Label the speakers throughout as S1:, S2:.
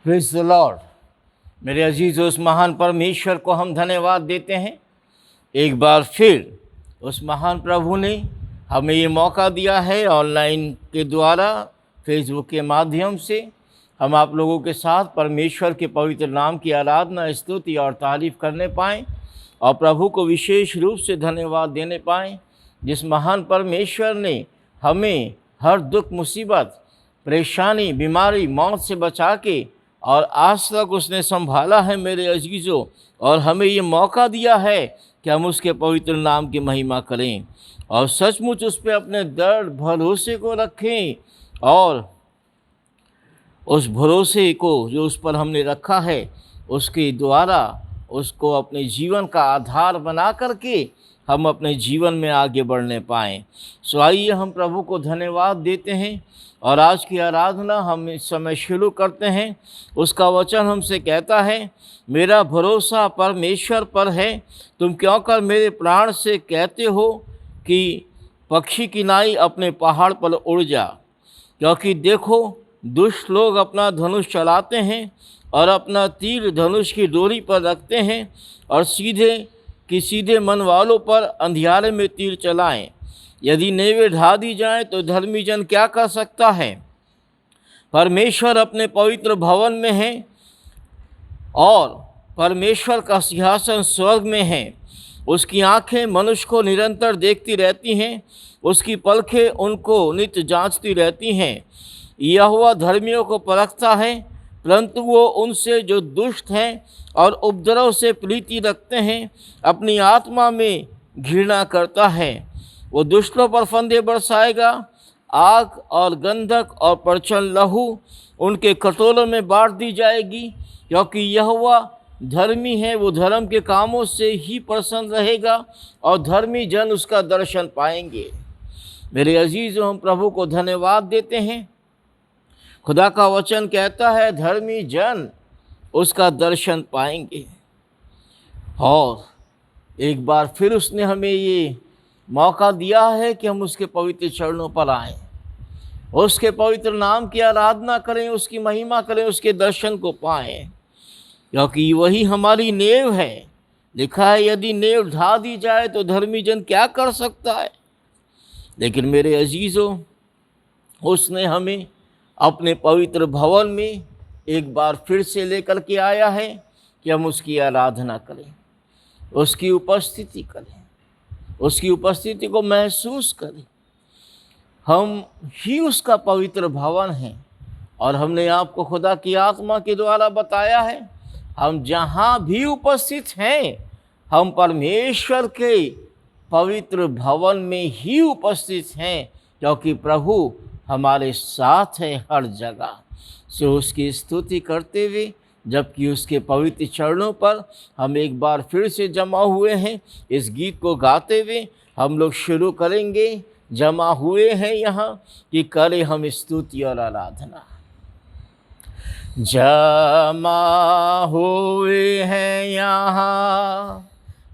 S1: Praise the Lord. मेरे अजीज़, उस महान परमेश्वर को हम धन्यवाद देते हैं। एक बार फिर उस महान प्रभु ने हमें ये मौका दिया है, ऑनलाइन के द्वारा फेसबुक के माध्यम से हम आप लोगों के साथ परमेश्वर के पवित्र नाम की आराधना, स्तुति और तारीफ़ करने पाएँ और प्रभु को विशेष रूप से धन्यवाद देने पाएँ, जिस महान परमेश्वर ने हमें हर दुख, मुसीबत, परेशानी, बीमारी, मौत से बचा के और आज तक उसने संभाला है मेरे अजीज़ों, और हमें ये मौका दिया है कि हम उसके पवित्र नाम की महिमा करें और सचमुच उस पर अपने दृढ़ भरोसे को रखें और उस भरोसे को जो उस पर हमने रखा है उसके द्वारा उसको अपने जीवन का आधार बना करके हम अपने जीवन में आगे बढ़ने पाएँ। सो आइए हम प्रभु को धन्यवाद देते हैं और आज की आराधना हम इस समय शुरू करते हैं। उसका वचन हमसे कहता है, मेरा भरोसा परमेश्वर पर है, तुम क्यों कर मेरे प्राण से कहते हो कि पक्षी की नाई अपने पहाड़ पर उड़ जा। क्योंकि देखो, दुष्ट लोग अपना धनुष चलाते हैं और अपना तीर धनुष की डोरी पर रखते हैं और सीधे मन वालों पर अंधियारे में तीर चलाएं। यदि नेवें ढा दी जाए तो धर्मी जन क्या कर सकता है। परमेश्वर अपने पवित्र भवन में है और परमेश्वर का सिंहासन स्वर्ग में है। उसकी आंखें मनुष्य को निरंतर देखती रहती हैं, उसकी पलकें उनको नित्य जांचती रहती हैं। यहोवा धर्मियों को परखता है, परंतु वो उनसे जो दुष्ट हैं और उपद्रव से प्रीति रखते हैं अपनी आत्मा में घृणा करता है। वो दुष्टों पर फंदे बरसाएगा, आग और गंधक और प्रचंड लहू उनके कटोरों में बांट दी जाएगी। क्योंकि यहोवा धर्मी है, वो धर्म के कामों से ही प्रसन्न रहेगा और धर्मी जन उसका दर्शन पाएंगे। मेरे अजीज़ों, हम प्रभु को धन्यवाद देते हैं। खुदा का वचन कहता है, धर्मी जन उसका दर्शन पाएंगे। और एक बार फिर उसने हमें ये मौका दिया है कि हम उसके पवित्र चरणों पर आएं, उसके पवित्र नाम की आराधना करें, उसकी महिमा करें, उसके दर्शन को पाएं, क्योंकि वही हमारी नेव है। लिखा है, यदि नेव ढा दी जाए तो धर्मी जन क्या कर सकता है। लेकिन मेरे अजीज़ों, उसने हमें अपने पवित्र भवन में एक बार फिर से लेकर के आया है कि हम उसकी आराधना करें, उसकी उपस्थिति करें, उसकी उपस्थिति को महसूस करें। हम ही उसका पवित्र भवन हैं और हमने आपको खुदा की आत्मा के द्वारा बताया है, हम जहाँ भी उपस्थित हैं हम परमेश्वर के पवित्र भवन में ही उपस्थित हैं, क्योंकि प्रभु हमारे साथ है हर जगह। से उसकी स्तुति करते हुए, जबकि उसके पवित्र चरणों पर हम एक बार फिर से जमा हुए हैं, इस गीत को गाते हुए हम लोग शुरू करेंगे। जमा हुए हैं यहाँ कि करें हम स्तुति और आराधना। जमा हुए हैं यहाँ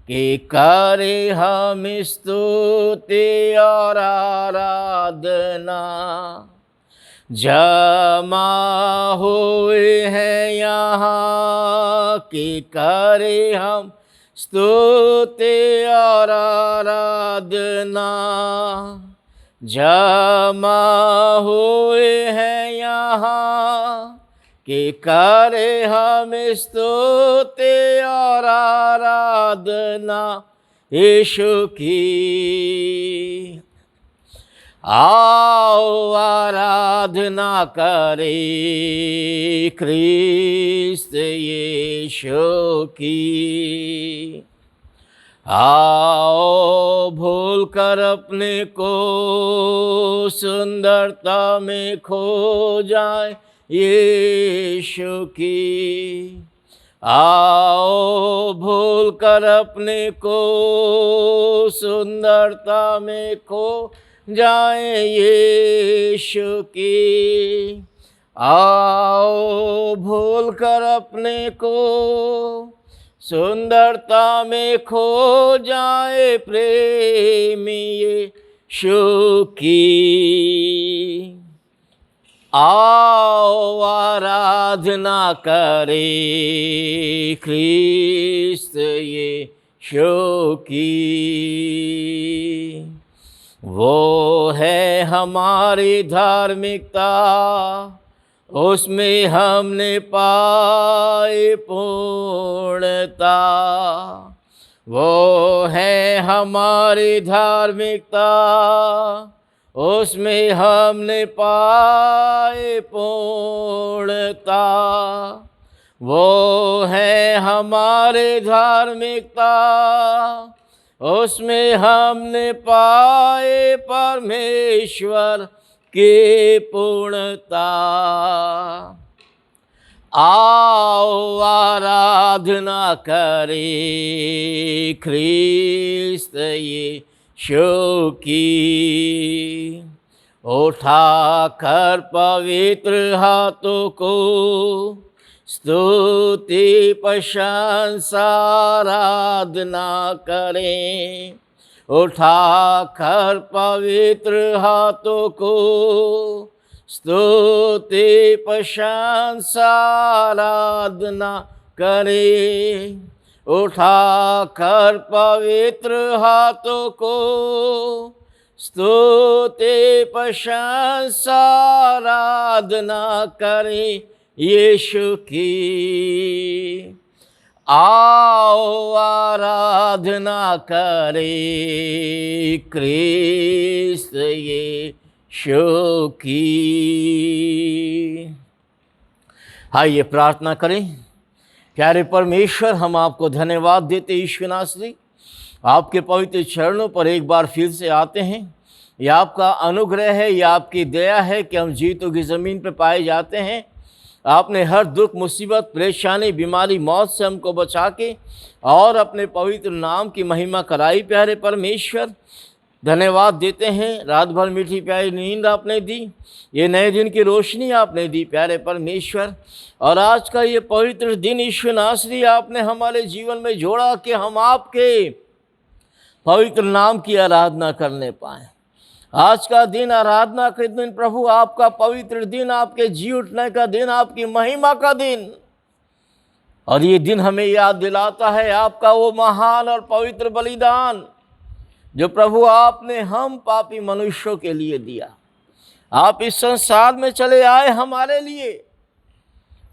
S1: कि करे हम स्तुति और आराधना। जमा हुए हैं यहाँ कि करे हम स्तुति और आराधना। जमा हुए हैं यहाँ कि करे हम स्तुति और आराधना यीशु की। आओ आराधना करे ख्रिस्त यीशु की। आओ भूल कर अपने को सुंदरता में खो जाए यीशु की। आओ भूल कर अपने को सुंदरता में खो जाए यीशु की। आओ भूल कर अपने को सुंदरता में खो जाए प्रेमी यीशु की। आओ आओ आराधना करे ख्रिस्त यीशु की। वो है हमारी धार्मिकता, उसमें हमने पाई पूर्णता। वो है हमारी धार्मिकता, उसमें हमने पाई पूर्णता। वो है हमारी धार्मिकता, उसमें हमने पाए परमेश्वर की पूर्णता। आओ आराधना करे ख्रिस्त यीशु की। उठाकर पवित्र हाथों को स्तुति प्रशंसा आराधना करें। उठाकर पवित्र हाथों को स्तुति प्रशंसा आराधना करें। उठाकर पवित्र हाथों को स्तुति प्रशंसा आराधना करें यीशु की। आओ आराधना करे ख्रिस्त यीशु की। आइए प्रार्थना करें। प्यारे परमेश्वर, हम आपको धन्यवाद देते ईश्वर नासरी, आपके पवित्र चरणों पर एक बार फिर से आते हैं। यह आपका अनुग्रह है, यह आपकी दया है कि हम जीतों की ज़मीन पर पाए जाते हैं। आपने हर दुख, मुसीबत, परेशानी, बीमारी, मौत से हमको बचा के और अपने पवित्र नाम की महिमा कराई। प्यारे परमेश्वर, धन्यवाद देते हैं। रात भर मीठी प्यारी नींद आपने दी, ये नए दिन की रोशनी आपने दी प्यारे परमेश्वर। और आज का ये पवित्र दिन ईश्वर नासरी आपने हमारे जीवन में जोड़ा कि हम आपके पवित्र नाम की आराधना करने पाएँ। आज का दिन आराधना के दिन प्रभु, आपका पवित्र दिन, आपके जी उठने का दिन, आपकी महिमा का दिन। और ये दिन हमें याद दिलाता है आपका वो महान और पवित्र बलिदान जो प्रभु आपने हम पापी मनुष्यों के लिए दिया। आप इस संसार में चले आए हमारे लिए,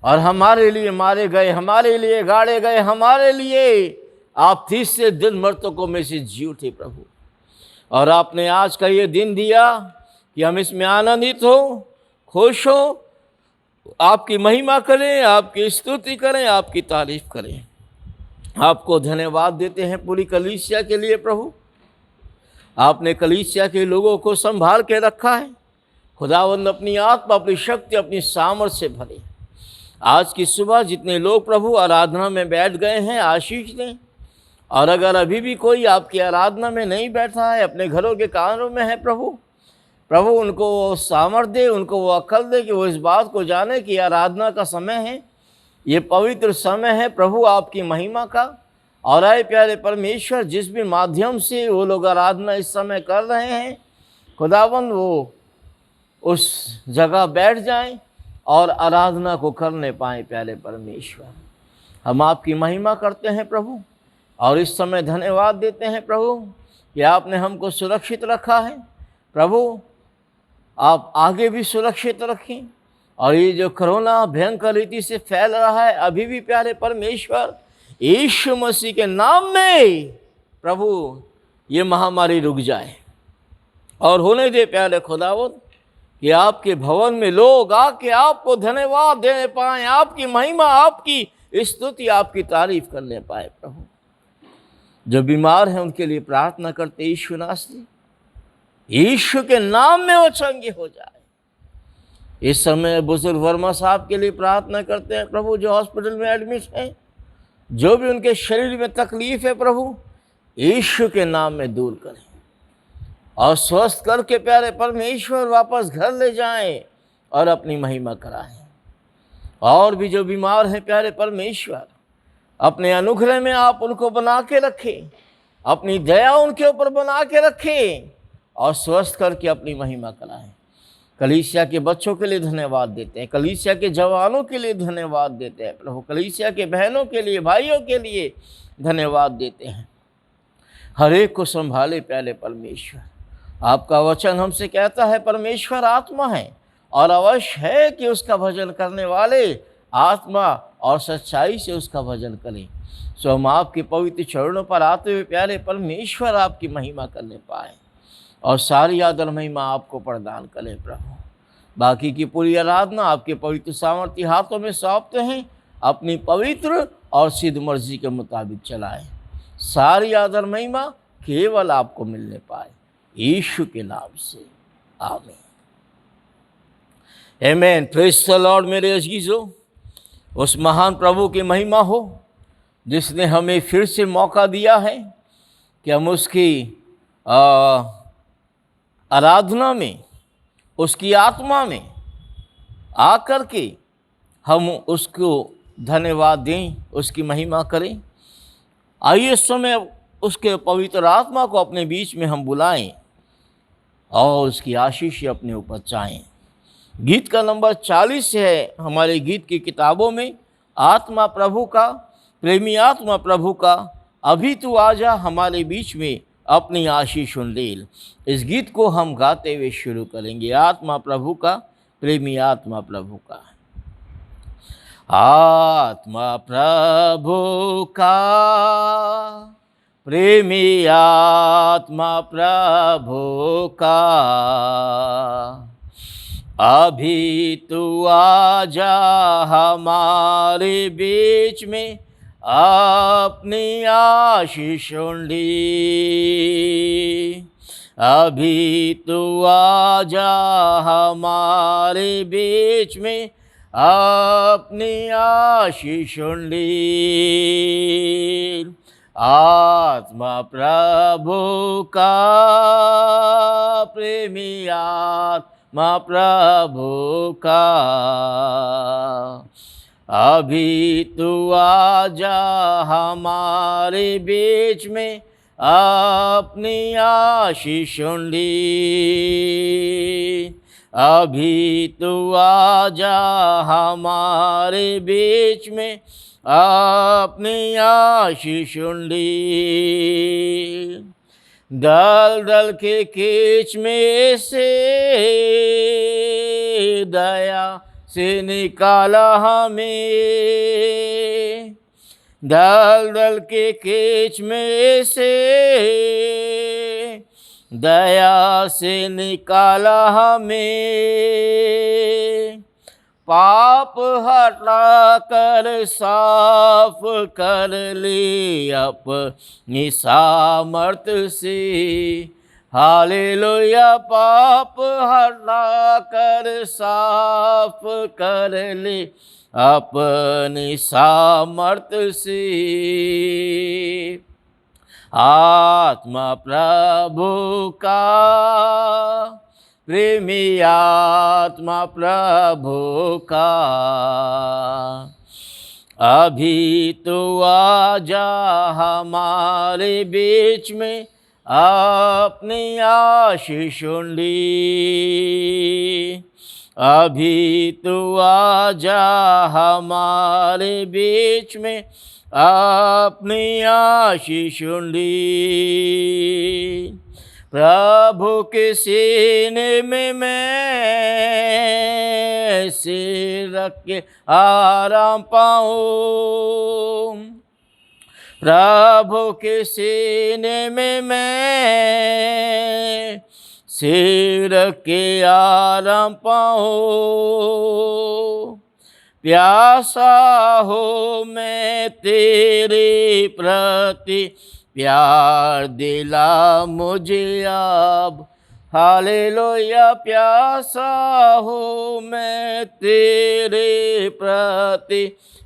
S1: और हमारे लिए मारे गए, हमारे लिए गाड़े गए, हमारे लिए आप तीसरे दिन मृतकों में से जी उठे प्रभु। और आपने आज का ये दिन दिया कि हम इसमें आनंदित हो, खुश हो, आपकी महिमा करें, आपकी स्तुति करें, आपकी तारीफ करें। आपको धन्यवाद देते हैं पूरी कलीसिया के लिए प्रभु। आपने कलीसिया के लोगों को संभाल के रखा है। खुदावंद अपनी आत्मा, अपनी शक्ति, अपनी सामर्थ से भरे। आज की सुबह जितने लोग प्रभु आराधना में बैठ गए हैं, आशीष दें। और अगर अभी भी कोई आपकी आराधना में नहीं बैठा है, अपने घरों के कामों में है प्रभु उनको वो सामर्थ्य दे, उनको वो अक्ल दे कि वो इस बात को जाने कि आराधना का समय है, ये पवित्र समय है प्रभु आपकी महिमा का। और आए प्यारे परमेश्वर, जिस भी माध्यम से वो लोग आराधना इस समय कर रहे हैं, खुदावंद वो उस जगह बैठ जाएं और आराधना को करने पाएँ। प्यारे परमेश्वर, हम आपकी महिमा करते हैं प्रभु, और इस समय धन्यवाद देते हैं प्रभु कि आपने हमको सुरक्षित रखा है। प्रभु आप आगे भी सुरक्षित रखें। और ये जो कोरोना भयंकर रीति से फैल रहा है, अभी भी प्यारे परमेश्वर यीशु मसीह के नाम में प्रभु ये महामारी रुक जाए। और होने दे प्यारे खुदावंद कि आपके भवन में लोग आके आपको धन्यवाद देने पाएँ, आपकी महिमा, आपकी स्तुति, आपकी तारीफ करने पाए प्रभु। जो बीमार हैं उनके लिए प्रार्थना करते यीशु नासरी, यीशु के नाम में वो चंगे हो जाए। इस समय बुजुर्ग वर्मा साहब के लिए प्रार्थना करते हैं प्रभु, जो हॉस्पिटल में एडमिट हैं। जो भी उनके शरीर में तकलीफ है प्रभु, यीशु के नाम में दूर करें और स्वस्थ करके प्यारे परमेश्वर वापस घर ले जाएं और अपनी महिमा कराएं। और भी जो बीमार हैं प्यारे परमेश्वर, अपने अनुग्रह में आप उनको बना के रखें, अपनी दया उनके ऊपर बना के रखें और स्वस्थ करके अपनी महिमा कराएं। कलीसिया के बच्चों के लिए धन्यवाद देते हैं, कलीसिया के जवानों के लिए धन्यवाद देते हैं प्रभु, कलीसिया के बहनों के लिए, भाइयों के लिए धन्यवाद देते हैं। हर एक को संभाले प्यारे परमेश्वर। आपका वचन हमसे कहता है परमेश्वर आत्मा है और अवश्य है कि उसका भजन करने वाले आत्मा और सच्चाई से उसका भजन करें। सो हम आपके पवित्र चरणों पर आते हुए प्यारे परमेश्वर आपकी महिमा करने पाए और सारी आदर महिमा आपको प्रदान करें प्रभु। बाकी की पूरी आराधना आपके पवित्र सामर्थ्य हाथों में सौंपते हैं, अपनी पवित्र और सिद्ध मर्जी के मुताबिक चलाएं। सारी आदर महिमा केवल आपको मिलने पाए, यीशु के नाम से आमीन। आमीन। Praise the Lord. मेरे अजीजों, उस महान प्रभु की महिमा हो जिसने हमें फिर से मौका दिया है कि हम उसकी आराधना में, उसकी आत्मा में आकर के हम उसको धन्यवाद दें, उसकी महिमा करें। आइए इस समय उसके पवित्र आत्मा को अपने बीच में हम बुलाएं और उसकी आशीष अपने ऊपर चाहें। गीत का नंबर 40 है हमारे गीत की किताबों में, आत्मा प्रभु का, प्रेमी आत्मा प्रभु का, अभी तू आजा हमारे बीच में अपनी आशीष उंडेल। इस गीत को हम गाते हुए शुरू करेंगे। आत्मा प्रभु का, प्रेमी आत्मा प्रभु का। आत्मा प्रभु का, प्रेमी आत्मा प्रभु का, अभी तू आजा हमारे बीच में अपनी आशीष उंडी। अभी तू आजा हमारे बीच में अपनी आशीष उंडी। आत्मा प्रभु का, प्रेमी आत्मा प्रभु का, अभी तू आजा हमारे बीच में अपनी आशीष उंडी। अभी तू आजा हमारे बीच में अपनी आशीष उंडी। दल दल के कीच में से दया से निकाला हमें, दल दल के कीच में से दया से निकाला हमें। पाप हटा कर साफ कर ले अपनी सामर्थ्य से। हालेलुया। पाप हटा कर साफ कर ले अपनी सामर्थ्य से। आत्मा प्रभु का, प्रेमी आत्मा प्रभु का, अभी तो आजा हमारे बीच में अपनी आशीष उंडी। अभी तो आजा हमारे बीच में अपनी आशीष उंडी। प्रभु के सीने में मैं सिर रख के आराम पाऊं। प्रभु के सीने में मैं सिर रख के आराम पाऊं। प्यासा हो मैं तेरे प्रति, प्यार दिला मुझे अब। हालेलुया। प्यासा हो मैं तेरे प्रति,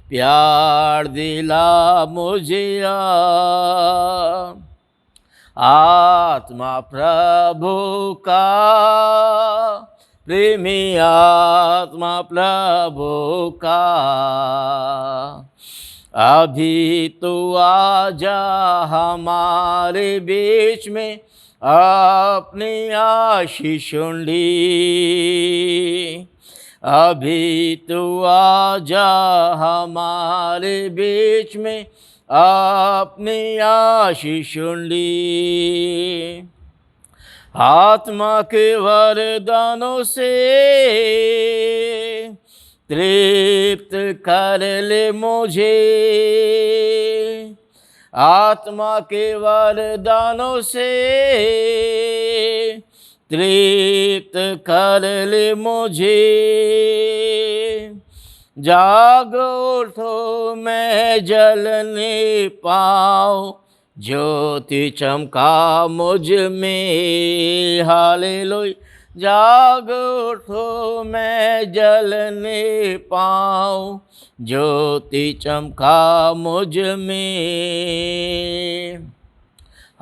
S1: प्यार दिला मुझे अब। आत्मा प्रभु का, प्रेमी आत्मा प्रभु का, अभी तो आजा हमारे बीच में अपनी आशीष उंडी। अभी तू आजा हमारे बीच में, अपनी आशीष ली। आत्मा के वरदानों से तृप्त कर ले मुझे, आत्मा के वरदानों से तृप्त कर ले मुझे। जागो उठो मैं जलने पाऊं, ज्योति चमका मुझ में। हालेलुया। जाग उठो मैं जलने पाऊं, ज्योति चमका मुझ में।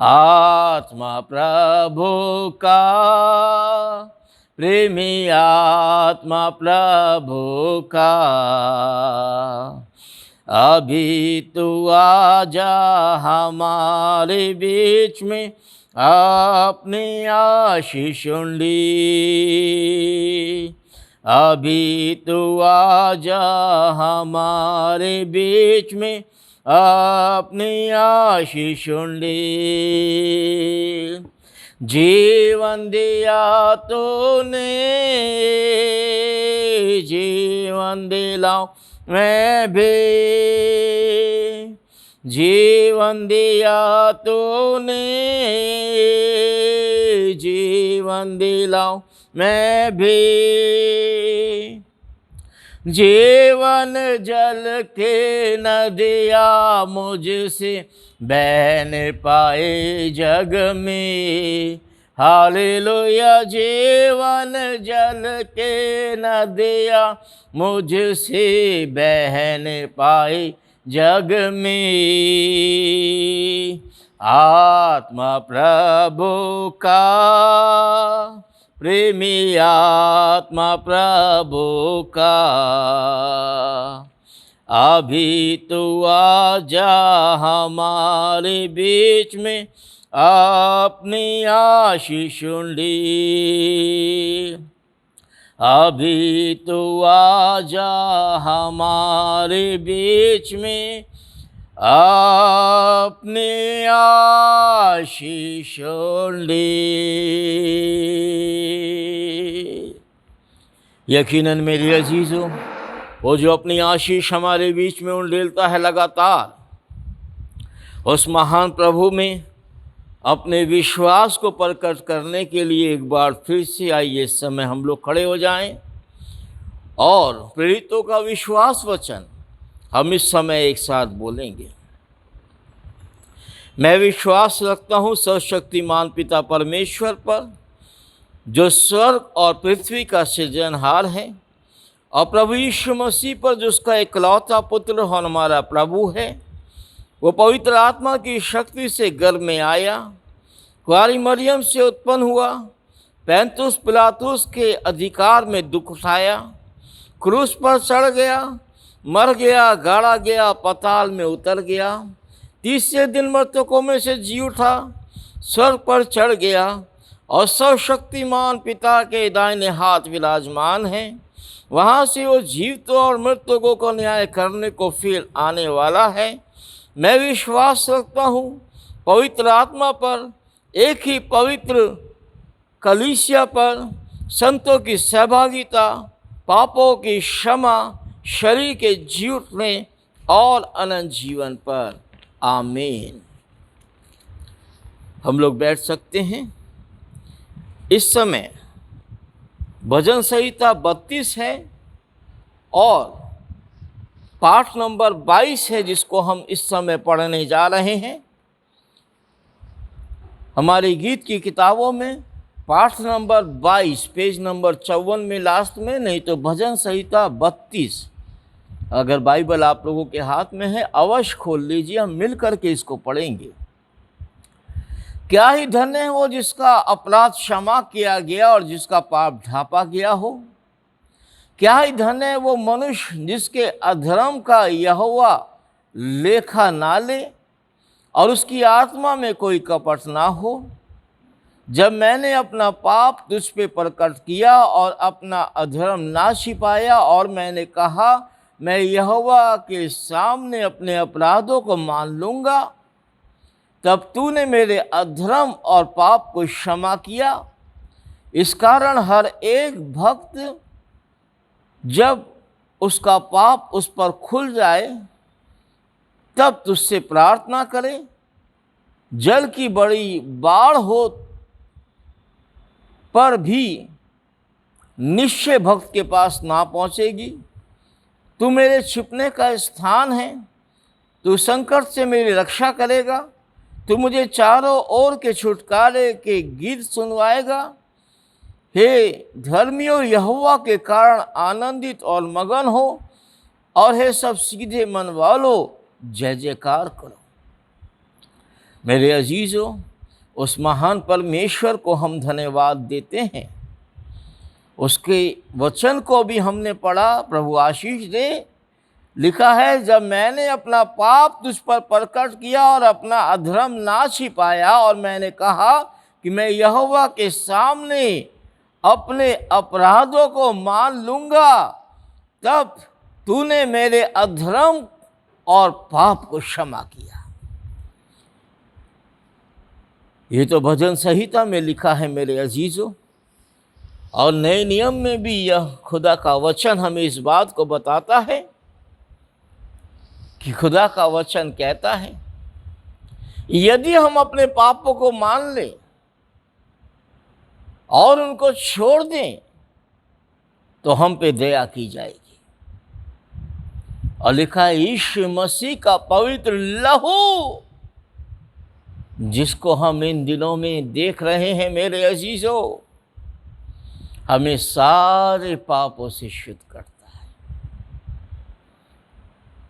S1: आत्मा प्रभु का, प्रेमी आत्मा प्रभु का, अभी तू आजा हमारे बीच में, अपनी आशीष ली। अभी तू आजा हमारे बीच में, अपनी आशीष ली। जीवन दिया तूने, जीवन दिलाऊं मैं भी। जीवन दिया तूने, जीवन दिलाऊं मैं भी। जीवन जल के नदिया मुझसे बह न पाए जग में। हालेलुया। जीवन जल के नदिया मुझसे बह न पाए जग में। आत्मा प्रभु का, प्रेमी आत्मा प्रभु का, अभी तू आजा हमारे बीच में, अपनी आशीष ली। अभी तू आजा हमारे बीच में, अपनी आशीष ली। यकीनन मेरे अजीजों, वो जो अपनी आशीष हमारे बीच में उंडेलता है लगातार, उस महान प्रभु में अपने विश्वास को प्रकट करने के लिए एक बार फिर से आइए इस समय हम लोग खड़े हो जाएं और प्रेरितों का विश्वास वचन हम इस समय एक साथ बोलेंगे। मैं विश्वास रखता हूँ सर्वशक्तिमान पिता परमेश्वर पर, जो स्वर्ग और पृथ्वी का सृजनहार है, और प्रभु यीशु मसीह पर, जो उसका इकलौता पुत्र और हमारा प्रभु है। वो पवित्र आत्मा की शक्ति से गर्भ में आया, कुंवारी मरियम से उत्पन्न हुआ, पैंतुस पिलातुस के अधिकार में दुख उठाया, क्रूस पर चढ़ गया, मर गया, गाड़ा गया, पाताल में उतर गया, तीसरे दिन मृतकों में से जी उठा, स्वर्ग पर चढ़ गया और सर्वशक्तिमान पिता के दाहिने हाथ विराजमान है। वहाँ से वो जीवितों और मृतकों को न्याय करने को फिर आने वाला है। मैं विश्वास रखता हूँ पवित्र आत्मा पर, एक ही पवित्र कलीसिया पर, संतों की सहभागिता, पापों की क्षमा, शरीर के जी उठने और अनंत जीवन पर। आमीन। हम लोग बैठ सकते हैं। इस समय भजन संहिता 32 है और पाठ नंबर 22 है, जिसको हम इस समय पढ़ने जा रहे हैं। हमारे गीत की किताबों में पाठ नंबर 22 पेज नंबर 54 में लास्ट में, नहीं तो भजन संहिता 32। अगर बाइबल आप लोगों के हाथ में है अवश्य खोल लीजिए, हम मिल करके इसको पढ़ेंगे। क्या ही धन्य है वो जिसका अपराध क्षमा किया गया और जिसका पाप ढांपा गया हो। क्या ही धन्य है वो मनुष्य जिसके अधर्म का यहोवा लेखा ना ले और उसकी आत्मा में कोई कपट ना हो। जब मैंने अपना पाप तुझ पे प्रकट किया और अपना अधर्म ना छिपाया, और मैंने कहा मैं यहोवा के सामने अपने अपराधों को मान लूँगा, तब तूने मेरे अधर्म और पाप को क्षमा किया। इस कारण हर एक भक्त जब उसका पाप उस पर खुल जाए तब तुझसे प्रार्थना करे। जल की बड़ी बाढ़ हो पर भी निश्चय भक्त के पास ना पहुंचेगी। तू मेरे छिपने का स्थान है, तू संकट से मेरी रक्षा करेगा। तू मुझे चारों ओर के छुटकारे के गीत सुनवाएगा। हे धर्मियों, यहोवा के कारण आनंदित और मगन हो, और हे सब सीधे मन वालों, जय जयकार करो। मेरे अजीजों, उस महान परमेश्वर को हम धन्यवाद देते हैं। उसके वचन को भी हमने पढ़ा, प्रभु आशीष दे। लिखा है, जब मैंने अपना पाप तुझ पर प्रकट किया और अपना अधर्म ना छिपाया, और मैंने कहा कि मैं यहोवा के सामने अपने अपराधों को मान लूँगा, तब तूने मेरे अधर्म और पाप को क्षमा किया। ये तो भजन संहिता में लिखा है मेरे अजीजों, और नए नियम में भी यह खुदा का वचन हमें इस बात को बताता है कि खुदा का वचन कहता है, यदि हम अपने पापों को मान लें और उनको छोड़ दें तो हम पे दया की जाएगी। और लिखा है, यीशु मसीह का पवित्र लहू, जिसको हम इन दिनों में देख रहे हैं मेरे अजीजों, हमें सारे पापों से शुद्ध करता है।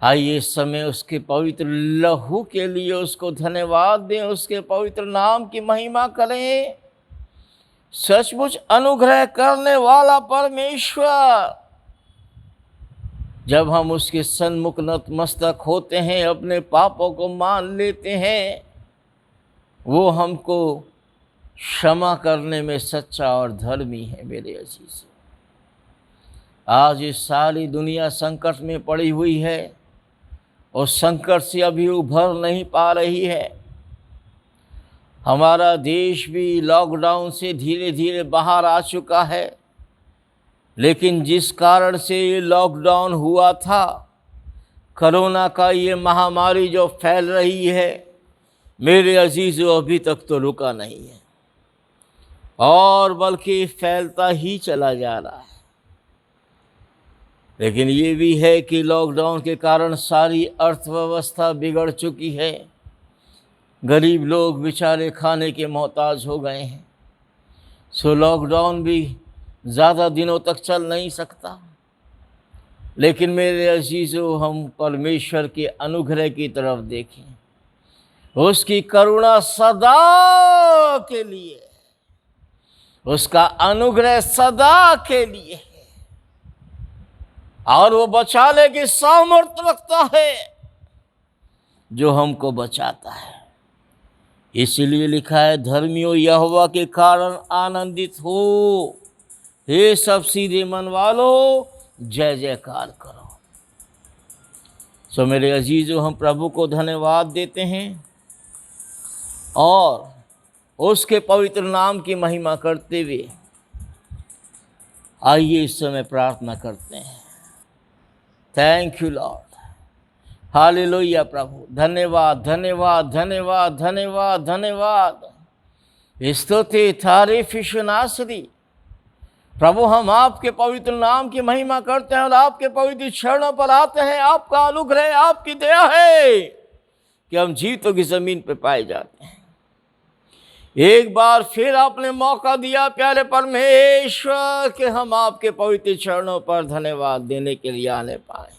S1: आइए इस समय उसके पवित्र लहू के लिए उसको धन्यवाद दें, उसके पवित्र नाम की महिमा करें। सचमुच अनुग्रह करने वाला परमेश्वर, जब हम उसके सन्मुख नतमस्तक होते हैं, अपने पापों को मान लेते हैं, वो हमको क्षमा करने में सच्चा और धर्मी है। मेरे अजीज, आज इस सारी दुनिया संकट में पड़ी हुई है और संकट से अभी उभर नहीं पा रही है। हमारा देश भी लॉकडाउन से धीरे धीरे बाहर आ चुका है, लेकिन जिस कारण से ये लॉकडाउन हुआ था, कोरोना का ये महामारी जो फैल रही है, मेरे अजीजों, अभी तक तो रुका नहीं है और बल्कि फैलता ही चला जा रहा है। लेकिन ये भी है कि लॉकडाउन के कारण सारी अर्थव्यवस्था बिगड़ चुकी है। गरीब लोग बेचारे खाने के मोहताज हो गए हैं। सो लॉकडाउन भी ज़्यादा दिनों तक चल नहीं सकता। लेकिन मेरे अजीजों, हम परमेश्वर के अनुग्रह की तरफ देखें। उसकी करुणा सदा के लिए, उसका अनुग्रह सदा के लिए है, और वो बचाने की सामर्थ्य रखता है जो हमको बचाता है। इसीलिए लिखा है, धर्मियों, यहोवा के कारण आनंदित हो, हे सब सीधे मन वालों, जय जयकार करो। सो मेरे अजीजों, हम प्रभु को धन्यवाद देते हैं और उसके पवित्र नाम की महिमा करते हुए आइए इस समय प्रार्थना करते हैं। Thank you lord, hallelujah. प्रभु धन्यवाद, धन्यवाद, धन्यवाद, धन्यवाद, धन्यवाद। स्तुति, तारीफ, नासरी। प्रभु, हम आपके पवित्र नाम की महिमा करते हैं और आपके पवित्र चरणों पर आते हैं। आपका अनुग्रह, आपकी दया है कि हम जीवतों की जमीन पर पाए जाते हैं। एक बार फिर आपने मौका दिया प्यारे परमेश्वर कि हम आपके पवित्र चरणों पर धन्यवाद देने के लिए आने पाए।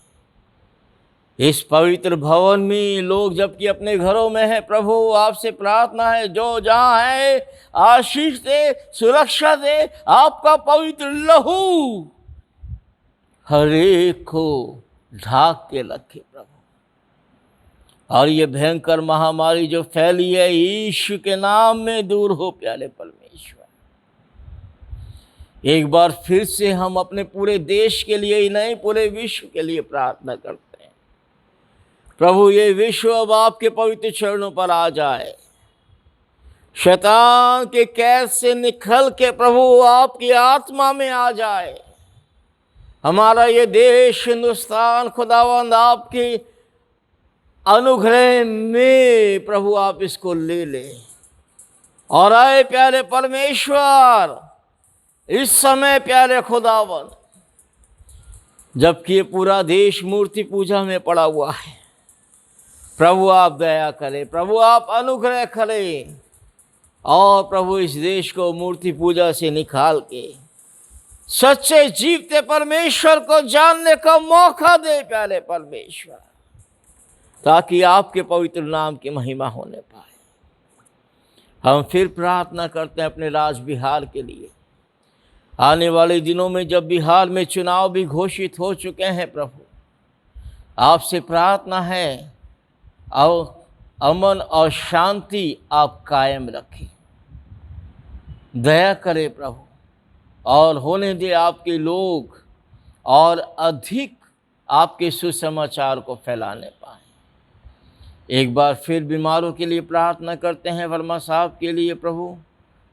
S1: इस पवित्र भवन में लोग जबकि अपने घरों में हैं, प्रभु आपसे प्रार्थना है, जो जहाँ है आशीष दे, सुरक्षा दे। आपका पवित्र लहू हर एक को ढाक के रखे प्रभु। और ये भयंकर महामारी जो फैली है, यीशु के नाम में दूर हो प्यारे परमेश्वर। एक बार फिर से हम अपने पूरे देश के लिए ही नहीं, पूरे विश्व के लिए प्रार्थना करते हैं। प्रभु, ये विश्व अब आपके पवित्र चरणों पर आ जाए, शैतान के कैद से निकल के प्रभु आपकी आत्मा में आ जाए। हमारा ये देश हिंदुस्तान खुदावंद आपकी अनुग्रह में प्रभु आप इसको ले ले। और आए प्यारे परमेश्वर, इस समय प्यारे खुदावंद, जबकि ये पूरा देश मूर्ति पूजा में पड़ा हुआ है, प्रभु आप दया करें, प्रभु आप अनुग्रह करें और प्रभु इस देश को मूर्ति पूजा से निकाल के सच्चे जीवते परमेश्वर को जानने का मौका दे प्यारे परमेश्वर, ताकि आपके पवित्र नाम की महिमा होने पाए। हम फिर प्रार्थना करते हैं अपने राज बिहार के लिए। आने वाले दिनों में जब बिहार में चुनाव भी घोषित हो चुके हैं प्रभु, आपसे प्रार्थना है और अमन और शांति आप कायम रखें, दया करें प्रभु, और होने दे आपके लोग और अधिक आपके सुसमाचार को फैलाने पाएं। एक बार फिर बीमारों के लिए प्रार्थना करते हैं, वर्मा साहब के लिए प्रभु,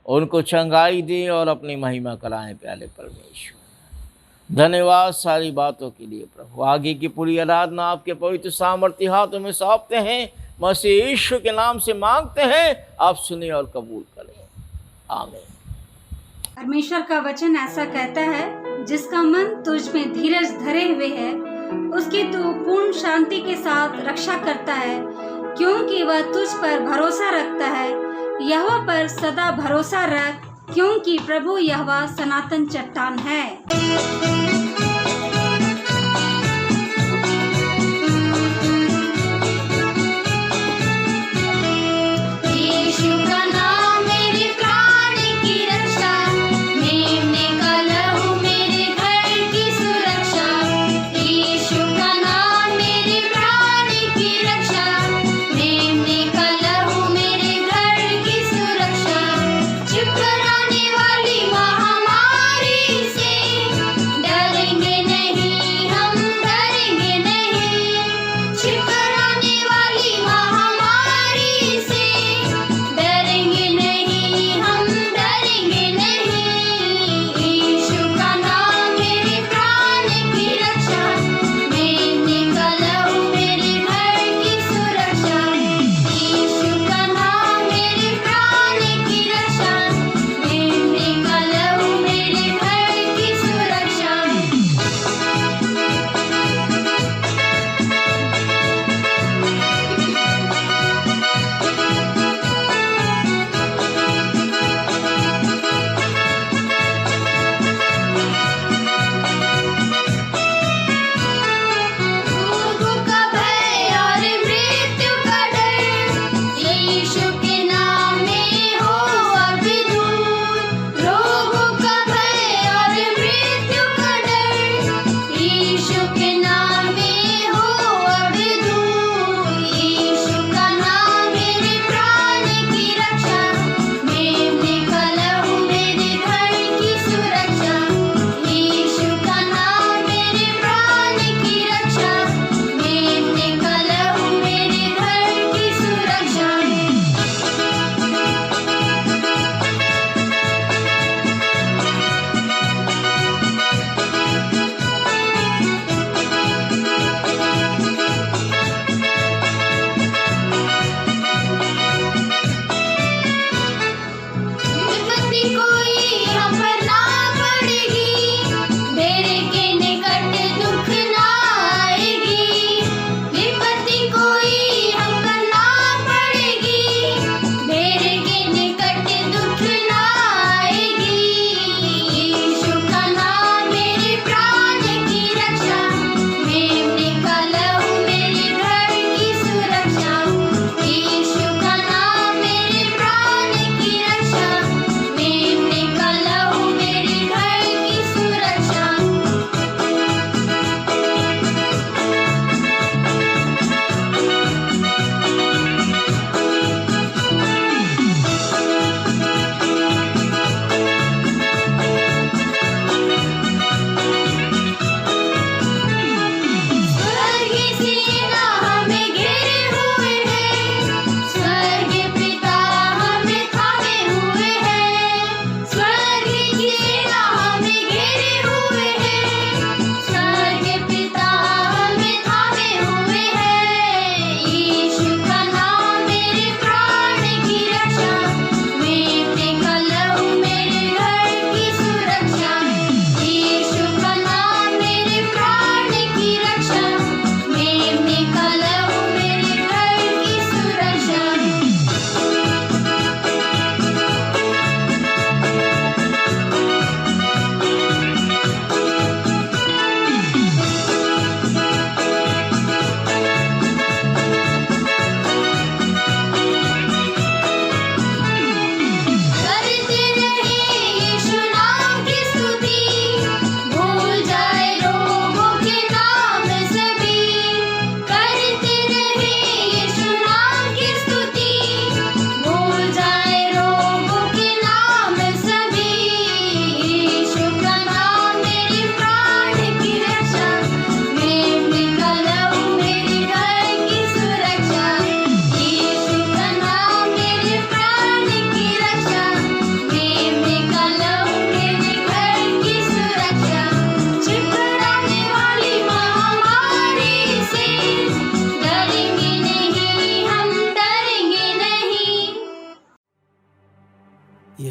S1: उनको चंगाई दे और अपनी महिमा कराएं प्यारे परमेश्वर। धन्यवाद सारी बातों के लिए प्रभु। आगे की पूरी आराधना आपके पवित्र सामर्थ्य हाथों में सौंपते हैं, मसीह यीशु के नाम से मांगते हैं, आप सुनिए और कबूल करें, आमीन।
S2: परमेश्वर का वचन ऐसा कहता है, जिसका मन तुझ में धीरज धरे हुए है, उसकी तू पूर्ण शांति के साथ रक्षा करता है, क्योंकि वह तुझ पर भरोसा रखता है। यहोवा पर सदा भरोसा रख, क्योंकि प्रभु यहोवा सनातन चट्टान है।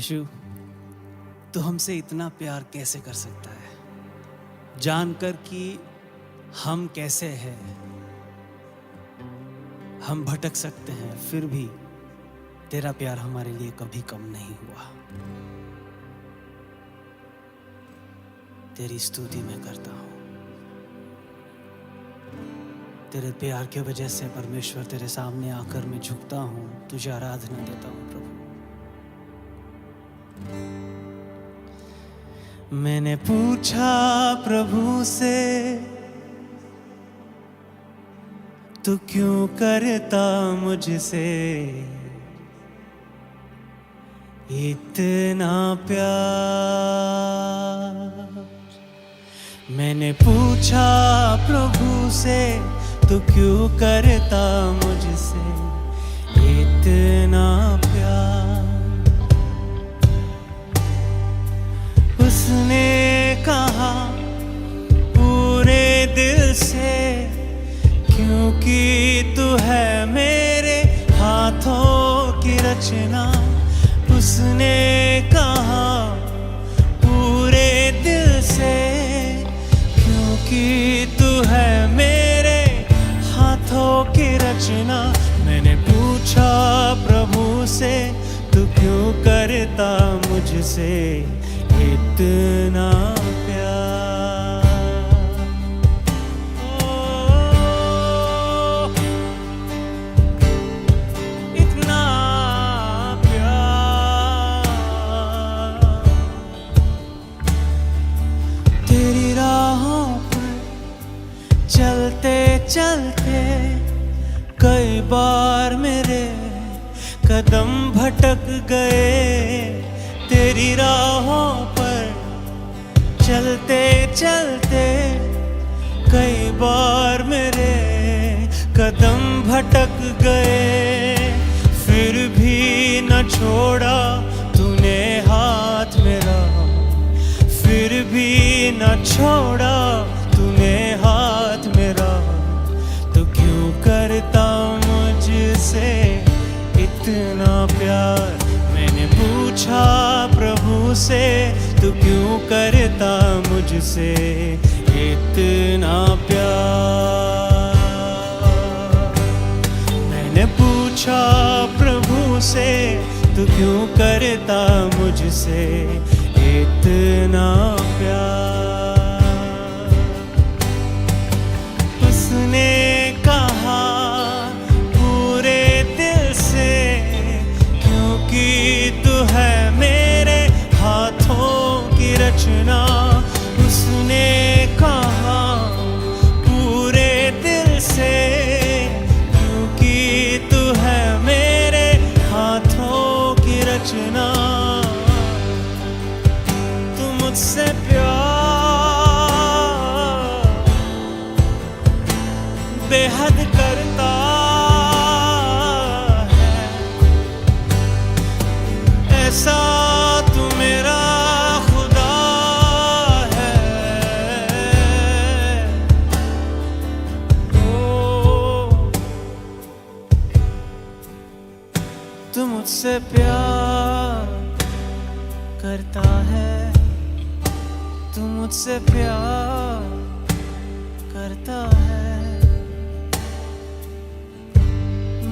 S3: यीशु, तू हमसे इतना प्यार कैसे कर सकता है, जानकर कि हम कैसे हैं, हम भटक सकते हैं, फिर भी तेरा प्यार हमारे लिए कभी कम नहीं हुआ। तेरी स्तुति मैं करता हूँ। तेरे प्यार की वजह से परमेश्वर तेरे सामने आकर मैं झुकता हूँ, तुझे आराधना देता हूँ प्रभु। मैंने पूछा प्रभु से, तू क्यों करता मुझसे इतना प्यार। मैंने पूछा प्रभु से, तू क्यों करता मुझसे इतना प्यार। उसने कहा पूरे दिल से, क्योंकि तू है मेरे हाथों की रचना। उसने कहा पूरे दिल से, क्योंकि तू है मेरे हाथों की रचना। मैंने पूछा प्रभु से, तू क्यों करता मुझसे इतना प्यार। इतना प्यार। तेरी राहों पर चलते चलते कई बार मेरे कदम भटक गए। तेरी राहों पर चलते चलते कई बार मेरे कदम भटक गए, फिर भी न छोड़ा तूने हाथ मेरा, फिर भी न छोड़ा तूने हाथ मेरा। तो क्यों करता मुझसे इतना प्यार। मैंने पूछा प्रभु से, तू क्यों करता मुझसे इतना प्यार। मैंने पूछा प्रभु से, तू क्यों करता मुझसे इतना प्यार। उसने कहा पूरे दिल से, क्योंकि तू है मेरे हाथों की रचना। उसने कहा पूरे दिल से, क्योंकि तू है मेरे हाथों की रचना। तू मुझसे प्यार बेहद करता है, ऐसा तू मेरा खुदा है। ओ, तू मुझसे प्यार करता है, तू मुझसे प्यार करता है।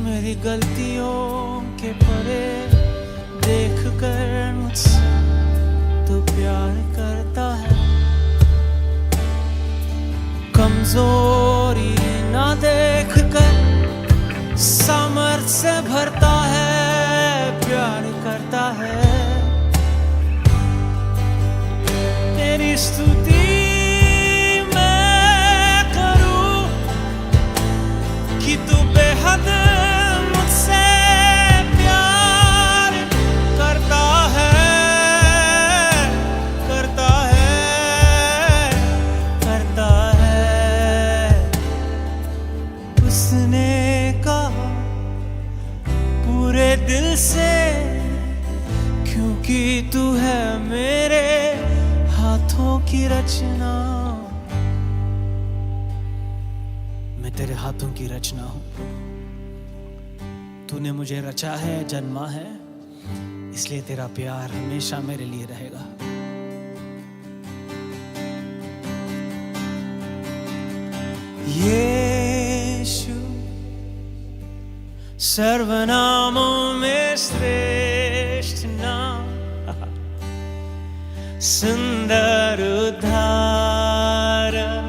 S3: मेरी गलतियों के परे देख कर मुझसे तू प्यार करता है। कमजोरी ना देख कर सामर्थ्य से भरता है, प्यार करता है। तेरी स्तुति मैं करूं कि तू बेहद मुझसे प्यार करता है, करता है, करता है। उसने कहा पूरे दिल से, क्योंकि तू है मेरे हाथों की रचना। मैं तेरे हाथों की रचना हूं। तूने मुझे रचा है, जन्मा है, इसलिए तेरा प्यार हमेशा मेरे लिए रहेगा। यीशु सर्वनामों में श्रेष्ठ नाम, सुंदर उद्धारक,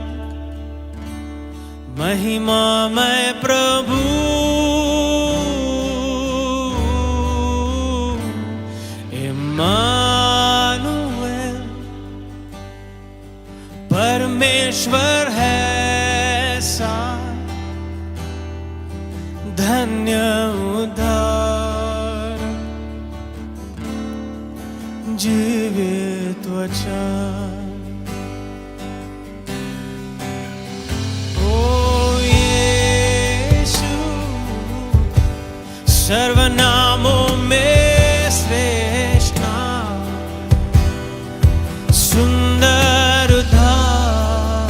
S3: महिमामय प्रभु, इम्मानुएल, परमेश्वर है साथ, धन्य उद्धार, जीवित वचन। ओ यीशु सर्वनामों में श्रेष्ठ नाम, सुंदर उद्धार,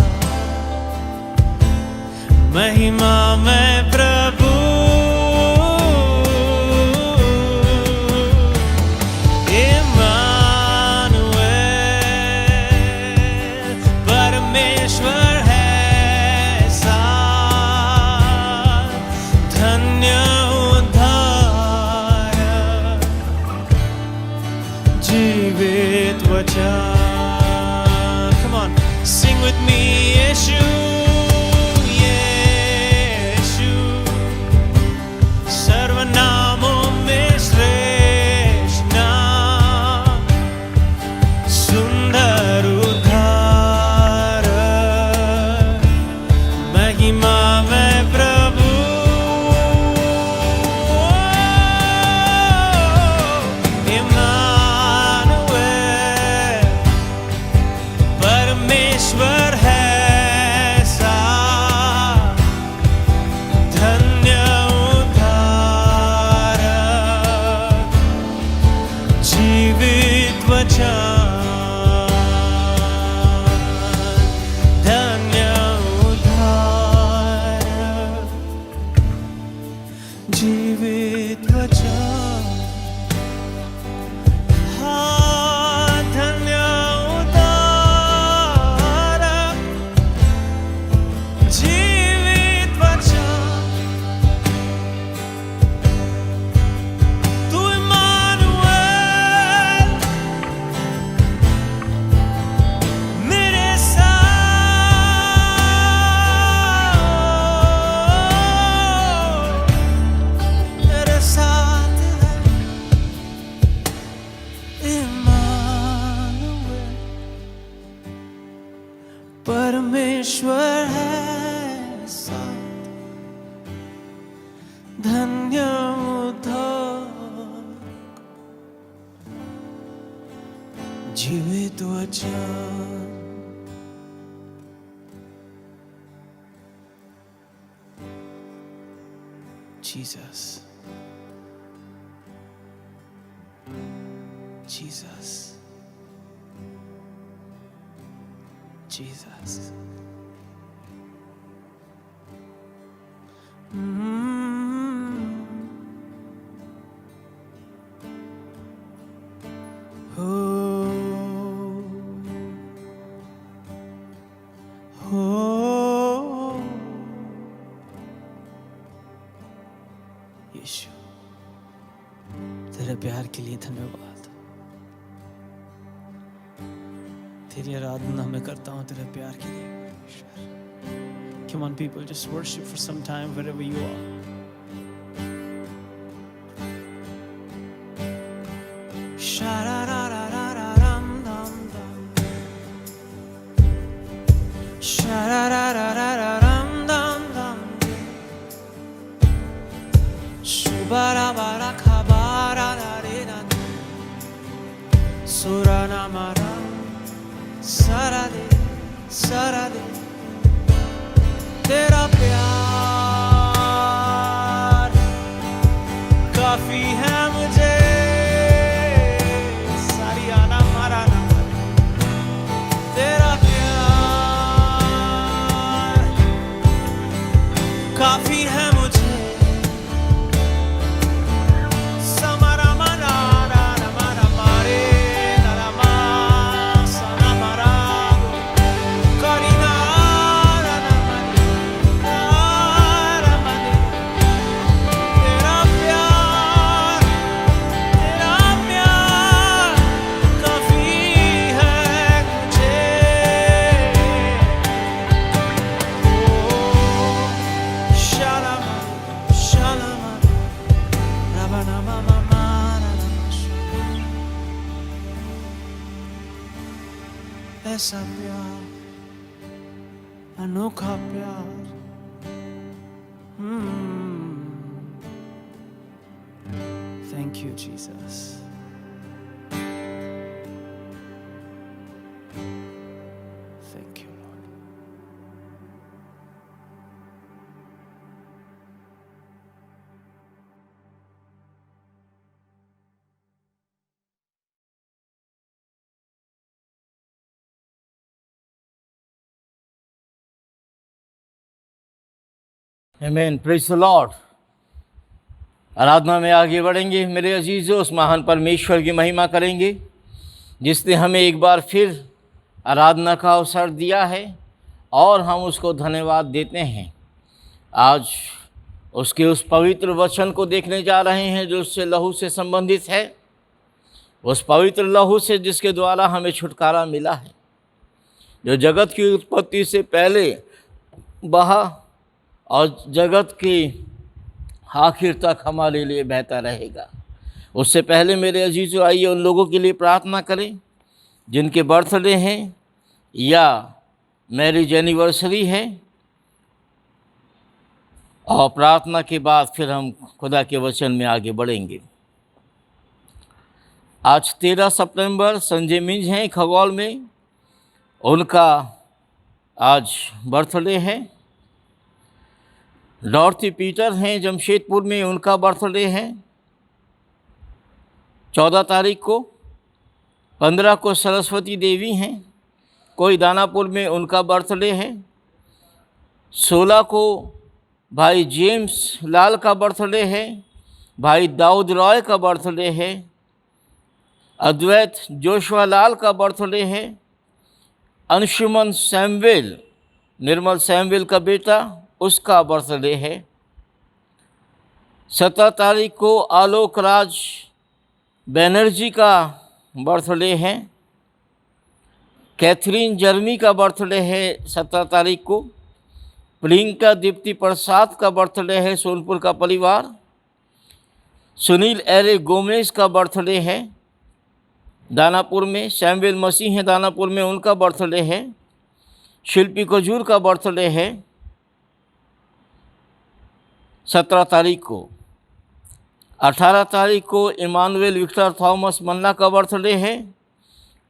S3: महिमा में प्रभु, इम्मानुएल, परमेश्वर है साथ, धन्य उद्धारक, जीवित वचन। Come on, sing with me, यीशु, यीशु सर्वनामों में श्रेष्ठ नाम, सुंदर उद्धारक, महिमा में प्रभु, इम्मानुएल, परमेश्वर है साथ, धन्य उद्धारक, जीवित वचन, धन्य उद्धारक, जीवित वचन। हाँ, धन्य उद्धारक, जीवित वचन, तू इम्मानुएल, मेरे साथ है, इम्मानुएल, परमेश्वर है साथ, धन्य उद्धारक, जीवित वचन। Jesus, Jesus, Jesus. यीशु, तेरे प्यार के लिए धन्यवाद। तेरी आराधना मैं करता हूँ तेरे प्यार के लिए। Come on people, just worship for some time wherever you are. Sha-ra-ra-ra-ra-ra-ram-dam-dam. Sha-ra-ra-ra-ra-ra-ram-dam-dam. Shu-ba-ra-ba-ra-ka-ba-ra-ra-re-ra. Sura-na-ma-ra. Sara-de, Sara-de. तेरा प्यार काफी है मुझे, सारी आना मारा ना, तेरा प्यार काफी है मुझे, समारा मना रा रा ऐसा प्यार, अनोखा प्यार। Thank you, Jesus. Thank you, Lord.
S1: आमीन, प्रेज़ द लॉर्ड। आराधना में आगे बढ़ेंगे मेरे अजीज़ों, उस महान परमेश्वर की महिमा करेंगे जिसने हमें एक बार फिर आराधना का अवसर दिया है और हम उसको धन्यवाद देते हैं। आज उसके उस पवित्र वचन को देखने जा रहे हैं जो उससे लहू से संबंधित है, उस पवित्र लहू से जिसके द्वारा हमें छुटकारा मिला है, जो जगत की उत्पत्ति से पहले बहा और जगत की आखिर तक हमारे लिए बहता रहेगा। उससे पहले मेरे अजीज़ों, आइए उन लोगों के लिए प्रार्थना करें जिनके बर्थडे हैं या मैरिज एनिवर्सरी है, और प्रार्थना के बाद फिर हम खुदा के वचन में आगे बढ़ेंगे। आज 13 सितंबर संजय मिंज हैं खगौल में, उनका आज बर्थडे है। डॉर्थी पीटर हैं जमशेदपुर में, उनका बर्थडे है 14 तारीख को। 15 को सरस्वती देवी हैं, कोई दानापुर में, उनका बर्थडे है। 16 को भाई जेम्स लाल का बर्थडे है, भाई दाऊद रॉय का बर्थडे है। अद्वैत जोशवा लाल का बर्थडे है। अंशुमन सैमुएल, निर्मल सैमुएल का बेटा, उसका बर्थडे है। 17 तारीख को आलोक राज बैनर्जी का बर्थडे है। कैथरीन जर्मी का बर्थडे है 17 तारीख को। प्रियंका दीप्ति प्रसाद का बर्थडे है, सोनपुर का परिवार। सुनील एरे गोमेज का बर्थडे है दानापुर में। सैमुएल मसीह हैं दानापुर में, उनका बर्थडे है। शिल्पी कजूर का बर्थडे है 17 तारीख को। 18 तारीख को इमानुएल विक्टर थॉमस मन्ना का बर्थडे है।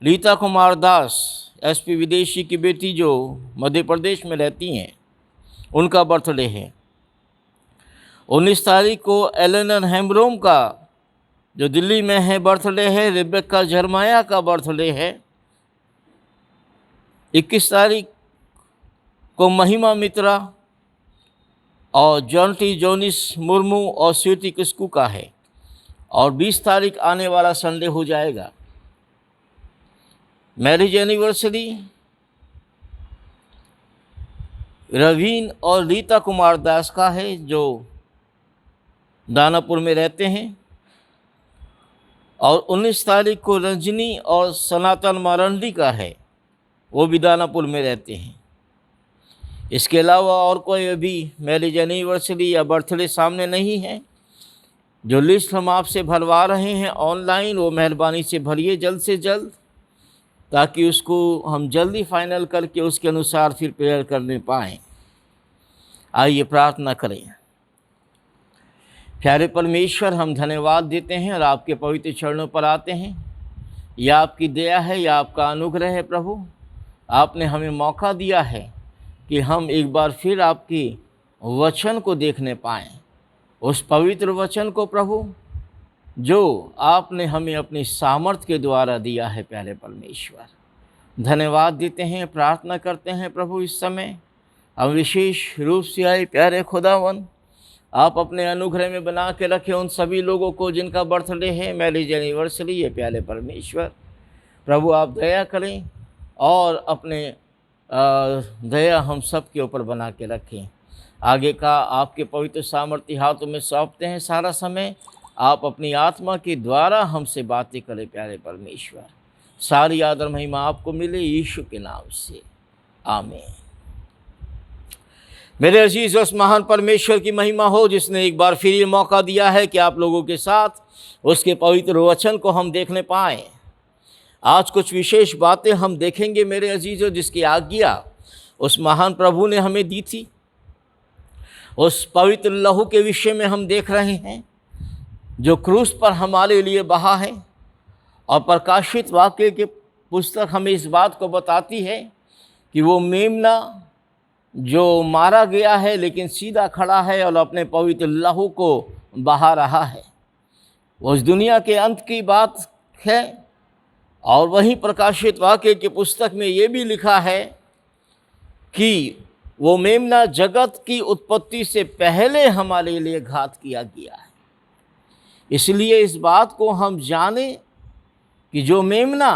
S1: रीता कुमार दास एसपी विदेशी की बेटी जो मध्य प्रदेश में रहती हैं, उनका बर्थडे है। 19 तारीख को एलेनर हेम्ब्रोम का जो दिल्ली में है बर्थडे है। रिबेक्का जरमाया का बर्थडे है। 21 तारीख को महिमा मित्रा और जॉन्टी जोनिस मुर्मू और स्वीटी किस्कू का है। और 20 तारीख आने वाला संडे हो जाएगा। मैरिज एनिवर्सरी रवीन और रीता कुमार दास का है जो दानापुर में रहते हैं। और 19 तारीख को रंजनी और सनातन मारंडी का है, वो भी दानापुर में रहते हैं। इसके अलावा और कोई अभी मैरिज एनिवर्सरी या बर्थडे सामने नहीं है। जो लिस्ट हम आपसे भरवा रहे हैं ऑनलाइन, वो मेहरबानी से भरिए जल्द से जल्द, ताकि उसको हम जल्दी फाइनल करके उसके अनुसार फिर प्रेयर करने पाएँ। आइए प्रार्थना करें। प्यारे परमेश्वर, हम धन्यवाद देते हैं और आपके पवित्र चरणों पर आते हैं। यह आपकी दया है, यह आपका अनुग्रह है प्रभु। आपने हमें मौका दिया है कि हम एक बार फिर आपकी वचन को देखने पाएँ, उस पवित्र वचन को प्रभु जो आपने हमें अपनी सामर्थ्य के द्वारा दिया है। प्यारे परमेश्वर, धन्यवाद देते हैं, प्रार्थना करते हैं प्रभु इस समय हम विशेष रूप से आए प्यारे खुदावन, आप अपने अनुग्रह में बना के रखें उन सभी लोगों को जिनका बर्थडे है, मैरिज एनिवर्सरी है। प्यारे परमेश्वर प्रभु, आप दया करें और अपने दया हम सब के ऊपर बना के रखें। आगे का आपके पवित्र सामर्थ्य हाथों में सौंपते हैं। सारा समय आप अपनी आत्मा के द्वारा हमसे बातें करें। प्यारे परमेश्वर, सारी आदर महिमा आपको मिले यीशु के नाम से, आमीन। मेरे अजीज, उस महान परमेश्वर की महिमा हो जिसने एक बार फिर ये मौका दिया है कि आप लोगों के साथ उसके पवित्र वचन को हम देखने पाएँ। आज कुछ विशेष बातें हम देखेंगे मेरे अजीज़ों, जिसकी आज्ञा उस महान प्रभु ने हमें दी थी। उस पवित्र लहू के विषय में हम देख रहे हैं जो क्रूस पर हमारे लिए बहा है। और प्रकाशित वाक्य की पुस्तक हमें इस बात को बताती है कि वो मेमना जो मारा गया है लेकिन सीधा खड़ा है और अपने पवित्र लहू को बहा रहा है, वो उस दुनिया के अंत की बात है। और वहीं प्रकाशित वाक्य की पुस्तक में ये भी लिखा है कि वो मेमना जगत की उत्पत्ति से पहले हमारे लिए घात किया गया है। इसलिए इस बात को हम जाने कि जो मेमना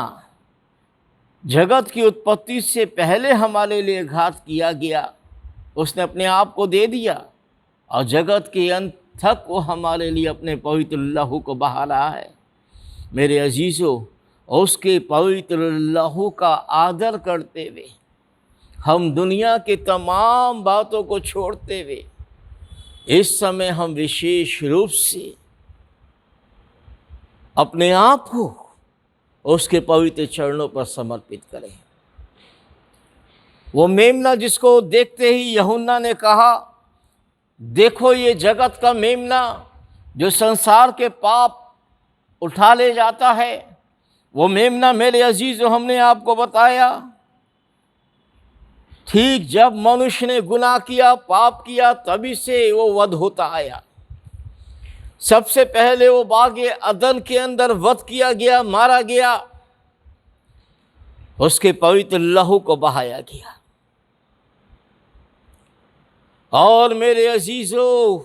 S1: जगत की उत्पत्ति से पहले हमारे लिए घात किया गया, उसने अपने आप को दे दिया और जगत के अंत तक वो हमारे लिए अपने पवित्र लहू को बहा रहा है। मेरे अजीज़ों, उसके पवित्र लहू का आदर करते हुए हम दुनिया के तमाम बातों को छोड़ते हुए इस समय हम विशेष रूप से अपने आप को उसके पवित्र चरणों पर समर्पित करें। वो मेमना जिसको देखते ही यूहन्ना ने कहा, देखो ये जगत का मेमना जो संसार के पाप उठा ले जाता है। वो मेमना मेरे अजीज़ों, हमने आपको बताया, ठीक जब मनुष्य ने गुनाह किया, पाप किया, तभी से वो वध होता आया। सबसे पहले वो बागे अदन के अंदर वध किया गया, मारा गया, उसके पवित्र लहू को बहाया गया। और मेरे अजीज़ों,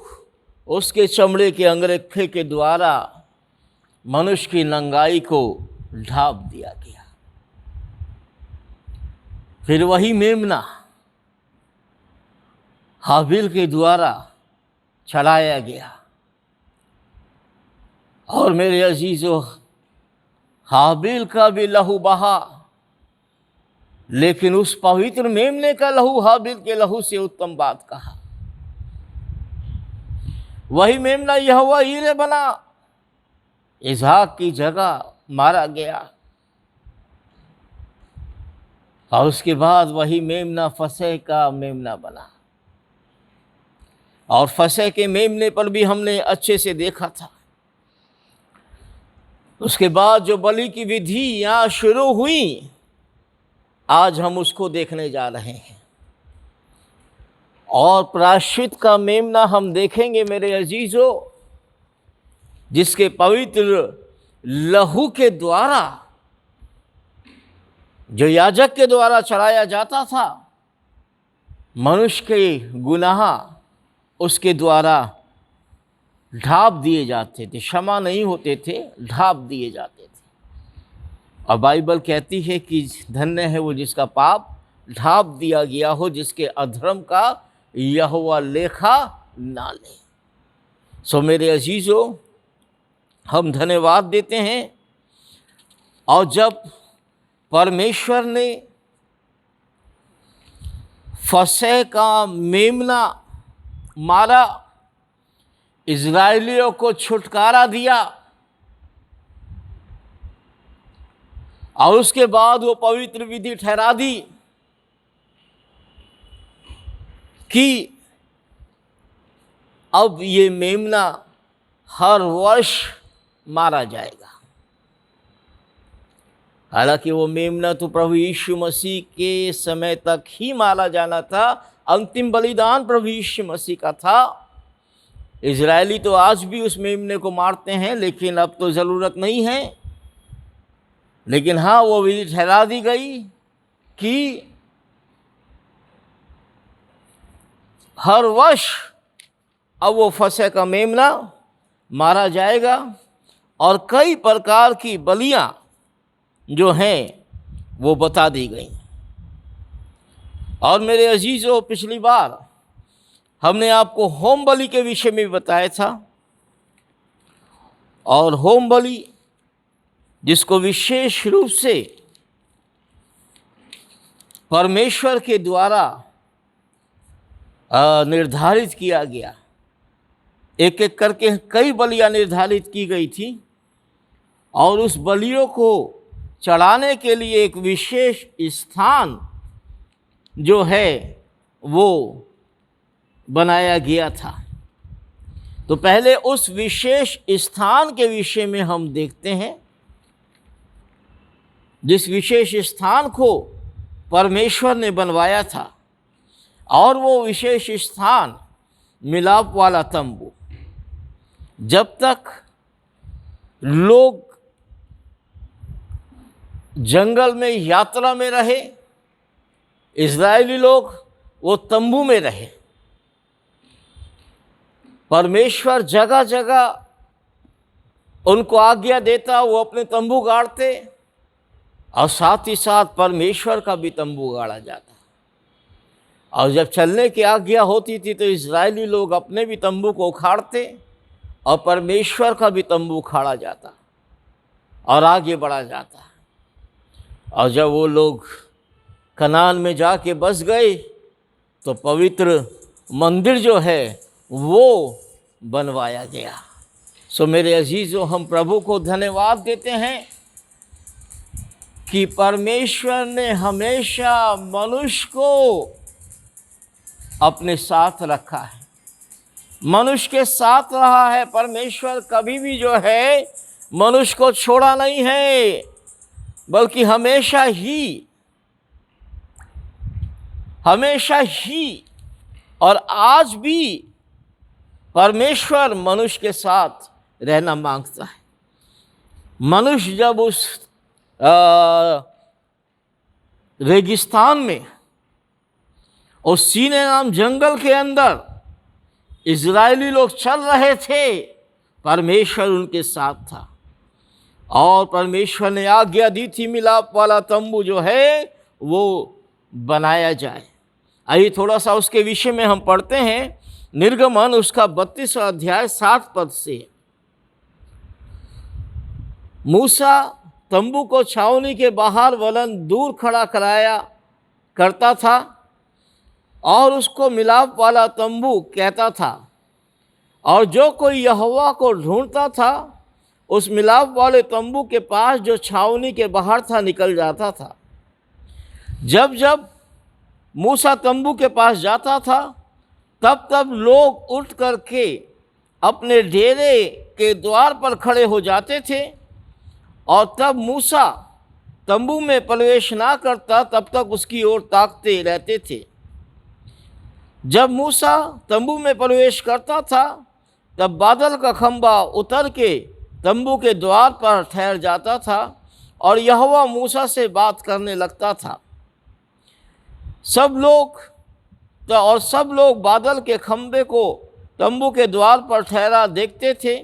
S1: उसके चमड़े के अंगरखे के द्वारा मनुष्य की नंगाई को ढांप दिया गया। फिर वही मेमना हाबिल के द्वारा चढ़ाया गया। और मेरे अजीज़ों, हाबिल का भी लहू बहा, लेकिन उस पवित्र मेमने का लहू हाबिल के लहू से उत्तम बात कहा। वही मेमना यहोवा यीरे बना, इसहाक की जगह मारा गया। और उसके बाद वही मेमना फसह का मेमना बना। और फसह के मेमने पर भी हमने अच्छे से देखा था। उसके बाद जो बलि की विधि यहाँ शुरू हुई, आज हम उसको देखने जा रहे हैं। और प्रायश्चित का मेमना हम देखेंगे मेरे अजीज़ों, जिसके पवित्र लहू के द्वारा, जो याजक के द्वारा चढ़ाया जाता था, मनुष्य के गुनाह उसके द्वारा ढांप दिए जाते थे, क्षमा नहीं होते थे, ढांप दिए जाते थे। और बाइबल कहती है कि धन्य है वो जिसका पाप ढांप दिया गया हो, जिसके अधर्म का यहोवा लेखा ना ले। सो मेरे अजीज़ों, हम धन्यवाद देते हैं। और जब परमेश्वर ने फसह का मेमना मारा, इज़राइलियों को छुटकारा दिया, और उसके बाद वो पवित्र विधि ठहरा दी कि अब ये मेमना हर वर्ष मारा जाएगा। हालांकि वो मेमना तो प्रभु यीशु मसीह के समय तक ही मारा जाना था, अंतिम बलिदान प्रभु यीशु मसीह का था। इजरायली तो आज भी उस मेमने को मारते हैं, लेकिन अब तो ज़रूरत नहीं है। लेकिन हाँ, वो विधि ठहरा दी गई कि हर वर्ष अब वो फसह का मेमना मारा जाएगा। और कई प्रकार की बलियां जो हैं वो बता दी गई। और मेरे अजीज़ों, पिछली बार हमने आपको होम बलि के विषय में बताया था। और होम बलि जिसको विशेष रूप से परमेश्वर के द्वारा निर्धारित किया गया, एक एक करके कई बलियां निर्धारित की गई थी। और उस बलियों को चढ़ाने के लिए एक विशेष स्थान जो है वो बनाया गया था। तो पहले उस विशेष स्थान के विषय में हम देखते हैं, जिस विशेष स्थान को परमेश्वर ने बनवाया था, और वो विशेष स्थान मिलाप वाला तंबू। जब तक लोग जंगल में यात्रा में रहे, इज़राइली लोग वो तंबू में रहे। परमेश्वर जगह जगह उनको आज्ञा देता, वो अपने तंबू गाड़ते, और साथ ही साथ परमेश्वर का भी तंबू गाड़ा जाता। और जब चलने की आज्ञा होती थी तो इज़राइली लोग अपने भी तंबू को उखाड़ते और परमेश्वर का भी तंबू उखाड़ा जाता और आगे बढ़ा जाता। और जब वो लोग कनान में जाके बस गए तो पवित्र मंदिर जो है वो बनवाया गया। सो मेरे अजीज़ों, हम प्रभु को धन्यवाद देते हैं कि परमेश्वर ने हमेशा मनुष्य को अपने साथ रखा है, मनुष्य के साथ रहा है। परमेश्वर कभी भी जो है मनुष्य को छोड़ा नहीं है, बल्कि हमेशा ही और आज भी परमेश्वर मनुष्य के साथ रहना मांगता है। मनुष्य जब उस रेगिस्तान में, उस सीने नाम जंगल के अंदर इज़राइली लोग चल रहे थे, परमेश्वर उनके साथ था और परमेश्वर ने आज्ञा दी थी मिलाप वाला तंबू जो है वो बनाया जाए। आइए थोड़ा सा उसके विषय में हम पढ़ते हैं। निर्गमन उसका 32वां अध्याय 7 पद से। मूसा तंबू को छावनी के बाहर वलन दूर खड़ा कराया करता था और उसको मिलाप वाला तंबू कहता था, और जो कोई यहोवा को ढूंढता था उस मिलाप वाले तंबू के पास जो छावनी के बाहर था निकल जाता था। जब जब मूसा तंबू के पास जाता था तब तब लोग उठ करके अपने डेरे के द्वार पर खड़े हो जाते थे, और तब मूसा तंबू में प्रवेश ना करता तब तक उसकी ओर ताकते रहते थे। जब मूसा तंबू में प्रवेश करता था तब बादल का खंभा उतर के तंबू के द्वार पर ठहर जाता था और यहोवा मूसा से बात करने लगता था। सब लोग बादल के खंभे को तंबू के द्वार पर ठहरा देखते थे,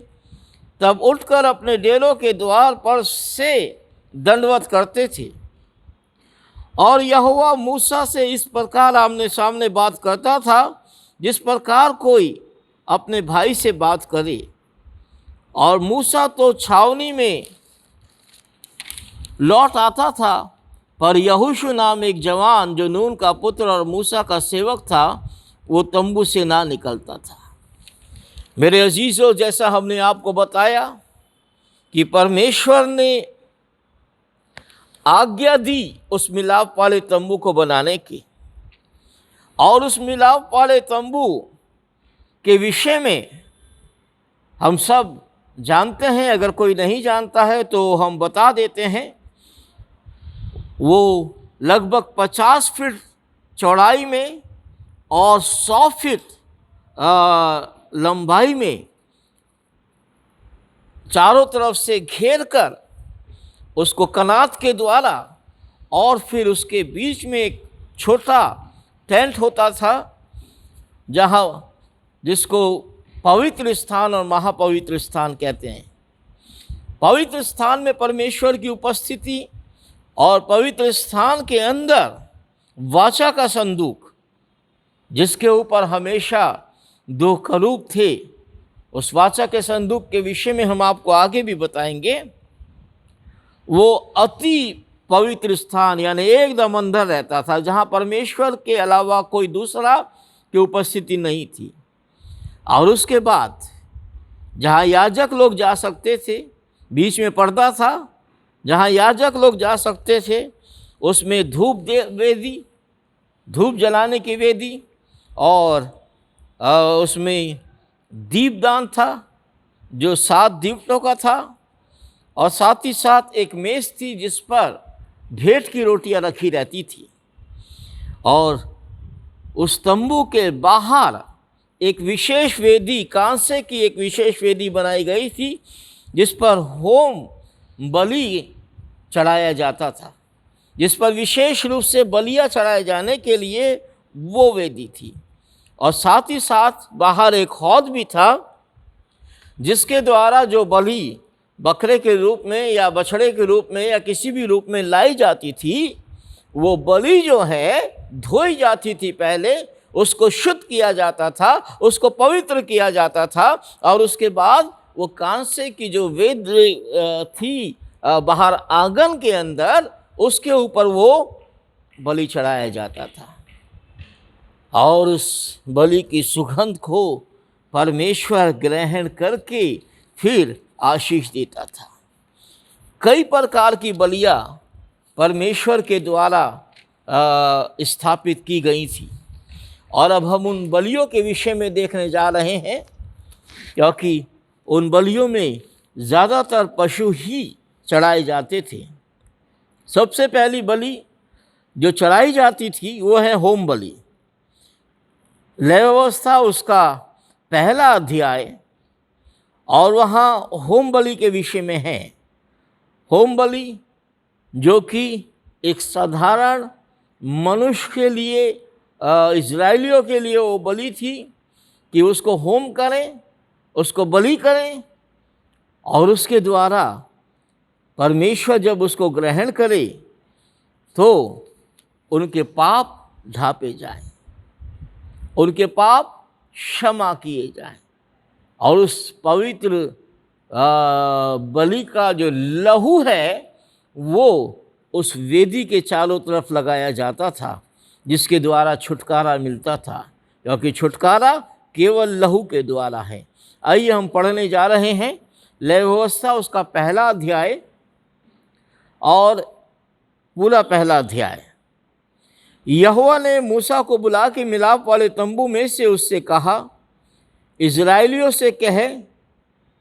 S1: तब उठकर अपने डेरों के द्वार पर से दंडवत करते थे। और यहोवा मूसा से इस प्रकार आमने सामने बात करता था जिस प्रकार कोई अपने भाई से बात करे। और मूसा तो छावनी में लौट आता था, पर यहोशू नाम एक जवान जो नून का पुत्र और मूसा का सेवक था वो तंबू से ना निकलता था। मेरे अजीज़ों, जैसा हमने आपको बताया कि परमेश्वर ने आज्ञा दी उस मिलाप वाले तंबू को बनाने की, और उस मिलाप वाले तंबू के विषय में हम सब जानते हैं। अगर कोई नहीं जानता है तो हम बता देते हैं। वो लगभग 50 फीट चौड़ाई में और 100 फीट लंबाई में चारों तरफ से घेर कर उसको कनात के द्वारा, और फिर उसके बीच में एक छोटा टेंट होता था जिसको पवित्र स्थान और महापवित्र स्थान कहते हैं। पवित्र स्थान में परमेश्वर की उपस्थिति और पवित्र स्थान के अंदर वाचा का संदूक, जिसके ऊपर हमेशा 2 करूब थे। उस वाचा के संदूक के विषय में हम आपको आगे भी बताएंगे। वो अति पवित्र स्थान यानी एकदम अंदर रहता था, जहाँ परमेश्वर के अलावा कोई दूसरा की उपस्थिति नहीं थी। और उसके बाद जहाँ याजक लोग जा सकते थे, बीच में पर्दा था, जहाँ याजक लोग जा सकते थे, उसमें वेदी, धूप जलाने की वेदी, और उसमें दीपदान था जो 7 दीपटों का था, और साथ ही साथ एक मेज़ थी जिस पर भेंट की रोटियां रखी रहती थी। और उस तंबू के बाहर एक विशेष वेदी, कांसे की एक विशेष वेदी बनाई गई थी जिस पर होम बलि चढ़ाया जाता था, जिस पर विशेष रूप से बलियां चढ़ाए जाने के लिए वो वेदी थी। और साथ ही साथ बाहर एक हौद भी था जिसके द्वारा जो बलि बकरे के रूप में या बछड़े के रूप में या किसी भी रूप में लाई जाती थी, वो बलि जो है धोई जाती थी। पहले उसको शुद्ध किया जाता था, उसको पवित्र किया जाता था, और उसके बाद वो कांसे की जो वेद थी बाहर आंगन के अंदर, उसके ऊपर वो बलि चढ़ाया जाता था। और उस बलि की सुगंध को परमेश्वर ग्रहण करके फिर आशीष देता था। कई प्रकार की बलियां परमेश्वर के द्वारा स्थापित की गई थी, और अब हम उन बलियों के विषय में देखने जा रहे हैं, क्योंकि उन बलियों में ज़्यादातर पशु ही चढ़ाए जाते थे। सबसे पहली बलि जो चढ़ाई जाती थी वो है होम बलि। लेवी व्यवस्था उसका पहला अध्याय, और वहाँ होम बलि के विषय में है। होम बलि जो कि एक साधारण मनुष्य के लिए, इजरायलियों के लिए वो बलि थी कि उसको होम करें, उसको बलि करें, और उसके द्वारा परमेश्वर जब उसको ग्रहण करे तो उनके पाप ढापे जाएं, उनके पाप क्षमा किए जाएं, और उस पवित्र बलि का जो लहू है वो उस वेदी के चारों तरफ लगाया जाता था, जिसके द्वारा छुटकारा मिलता था, क्योंकि छुटकारा केवल लहू के द्वारा है। आइए हम पढ़ने जा रहे हैं लेवी व्यवस्था उसका पहला अध्याय और पूरा पहला अध्याय। यहोवा ने मूसा को बुला के मिलाप वाले तंबू में से उससे कहा, इजराइलियों से कहे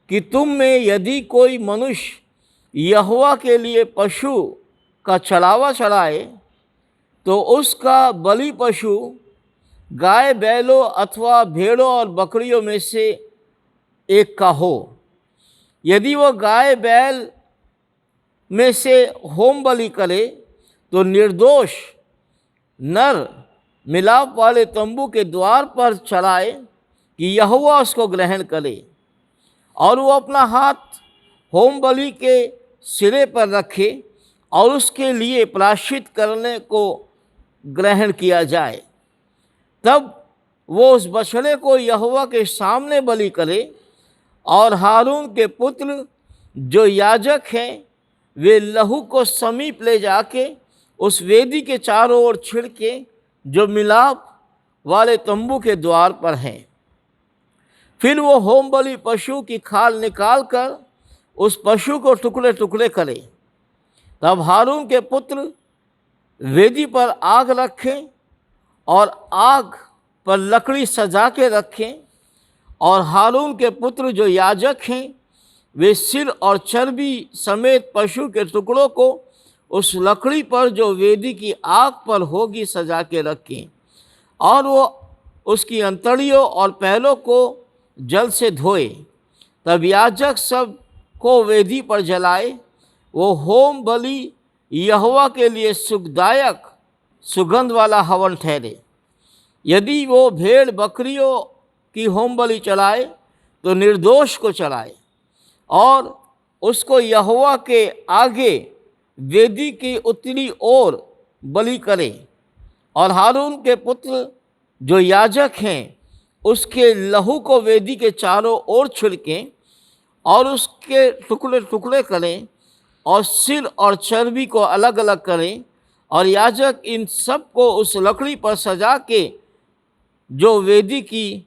S1: कि तुम में यदि कोई मनुष्य यहोवा के लिए पशु का चढ़ावा चढ़ाए तो उसका बलि पशु गाय बैलों अथवा भेड़ों और बकरियों में से एक का हो। यदि वो गाय बैल में से होम बलि करे तो निर्दोष नर मिलाप वाले तंबू के द्वार पर चढ़ाए कि यहोवा उसको ग्रहण करे, और वो अपना हाथ होम बलि के सिरे पर रखे और उसके लिए प्रायश्चित करने को ग्रहण किया जाए। तब वो उस बछड़े को यहोवा के सामने बलि करे, और हारून के पुत्र जो याजक हैं वे लहू को समीप ले जाके उस वेदी के चारों ओर छिड़के जो मिलाप वाले तंबू के द्वार पर हैं। फिर वो होम बलि पशु की खाल निकाल कर उस पशु को टुकड़े टुकड़े करे। तब हारून के पुत्र वेदी पर आग रखें और आग पर लकड़ी सजा के रखें, और हारून के पुत्र जो याजक हैं वे सिर और चर्बी समेत पशु के टुकड़ों को उस लकड़ी पर जो वेदी की आग पर होगी सजा के रखें, और वो उसकी अंतड़ियों और पैरों को जल से धोए। तब याजक सब को वेदी पर जलाए। वो होम बलि यहोवा के लिए सुखदायक सुगंध वाला हवन ठहरे। यदि वो भेड़ बकरियों की होम बलि चढ़ाए तो निर्दोष को चढ़ाए और उसको यहोवा के आगे वेदी की उत्तरी ओर बलि करे, और हारून के पुत्र जो याजक हैं उसके लहू को वेदी के चारों ओर छिड़कें और उसके टुकड़े टुकड़े करें और सिर और चर्बी को अलग अलग करें, और याजक इन सब को उस लकड़ी पर सजा के जो वेदी की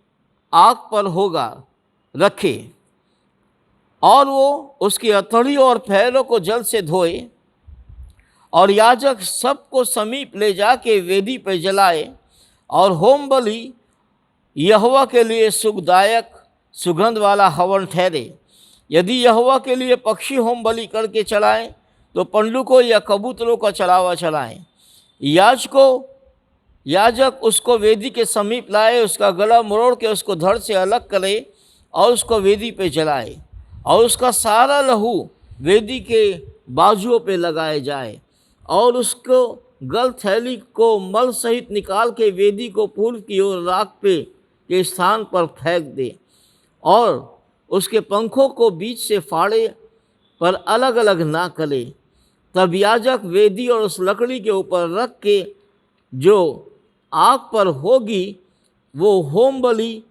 S1: आग पर होगा रखे। और वो उसकी हथौड़ी और पैरों को जल से धोए, और याजक सबको समीप ले जाके वेदी पर जलाए, और होम बलि यहोवा के लिए सुखदायक सुगंध वाला हवन ठहरे। यदि यहोवा के लिए पक्षी होम बलि करके चलाएं तो पंडुकों या कबूतरों का चढ़ावा चढ़ाएं। याजक उसको वेदी के समीप लाए, उसका गला मरोड़ के उसको धड़ से अलग करे और उसको वेदी पे जलाए, और उसका सारा लहू वेदी के बाजुओं पे लगाए जाए, और उसको गल थैली को मल सहित निकाल के वेदी को पूर्व की ओर राख पे के स्थान पर फेंक दे, और उसके पंखों को बीच से फाड़े पर अलग अलग ना करे। तब याजक वेदी और उस लकड़ी के ऊपर रख के जो आग पर होगी वो होम बलि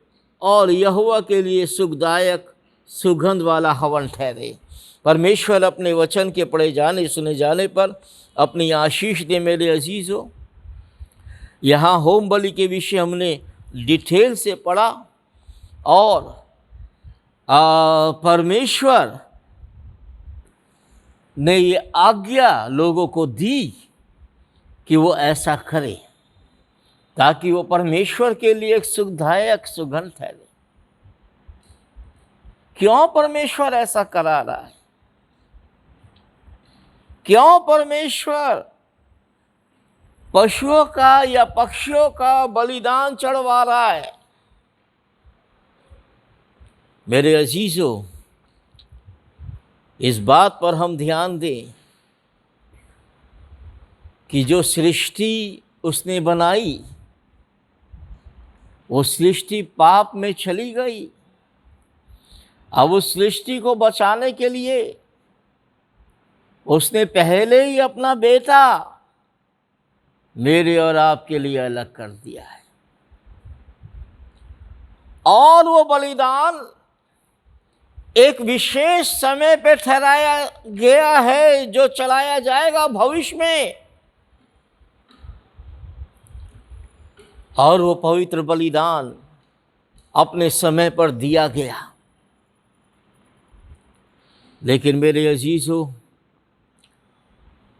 S1: और यहोवा के लिए सुखदायक सुगंध वाला हवन ठहरे। परमेश्वर अपने वचन के पढ़े जाने सुने जाने पर अपनी आशीष दे। मेरे अजीज़ों, यहाँ होम बलि के विषय हमने डिटेल से पढ़ा, और परमेश्वर ने ये आज्ञा लोगों को दी कि वो ऐसा करे, ताकि वो परमेश्वर के लिए एक सुखदायक सुगंध ठहरे। क्यों परमेश्वर ऐसा करा रहा है? क्यों परमेश्वर पशुओं का या पक्षियों का बलिदान चढ़वा रहा है? मेरे अजीजों, इस बात पर हम ध्यान दें कि जो सृष्टि उसने बनाई वो सृष्टि पाप में चली गई। अब उस सृष्टि को बचाने के लिए उसने पहले ही अपना बेटा मेरे और आपके लिए अलग कर दिया है, और वो बलिदान एक विशेष समय पे ठहराया गया है जो चलाया जाएगा भविष्य में। और वो पवित्र बलिदान अपने समय पर दिया गया। लेकिन मेरे अजीजों,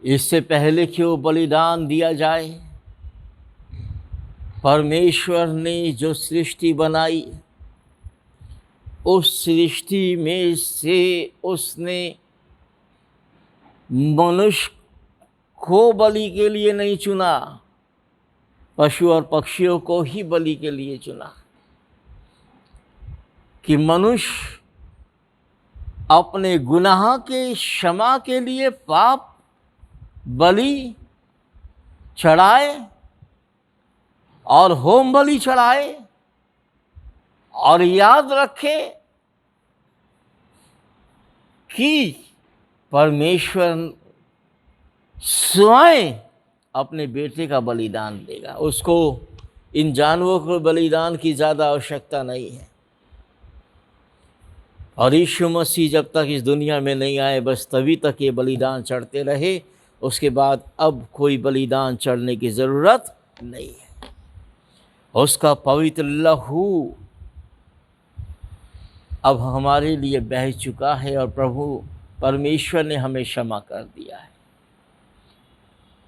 S1: इससे पहले कि वो बलिदान दिया जाए, परमेश्वर ने जो सृष्टि बनाई उस सृष्टि में से उसने मनुष्य को बलि के लिए नहीं चुना, पशु और पक्षियों को ही बलि के लिए चुना, कि मनुष्य अपने गुनाह के क्षमा के लिए पाप बलि चढ़ाए और होम बलि चढ़ाए, और याद रखे कि परमेश्वर स्वयं अपने बेटे का बलिदान देगा। उसको इन जानवरों को बलिदान की ज़्यादा आवश्यकता नहीं है। और यीशु मसीह जब तक इस दुनिया में नहीं आए, बस तभी तक ये बलिदान चढ़ते रहे। उसके बाद अब कोई बलिदान चढ़ने की ज़रूरत नहीं है। उसका पवित्र लहू अब हमारे लिए बह चुका है, और प्रभु परमेश्वर ने हमें क्षमा कर दिया है।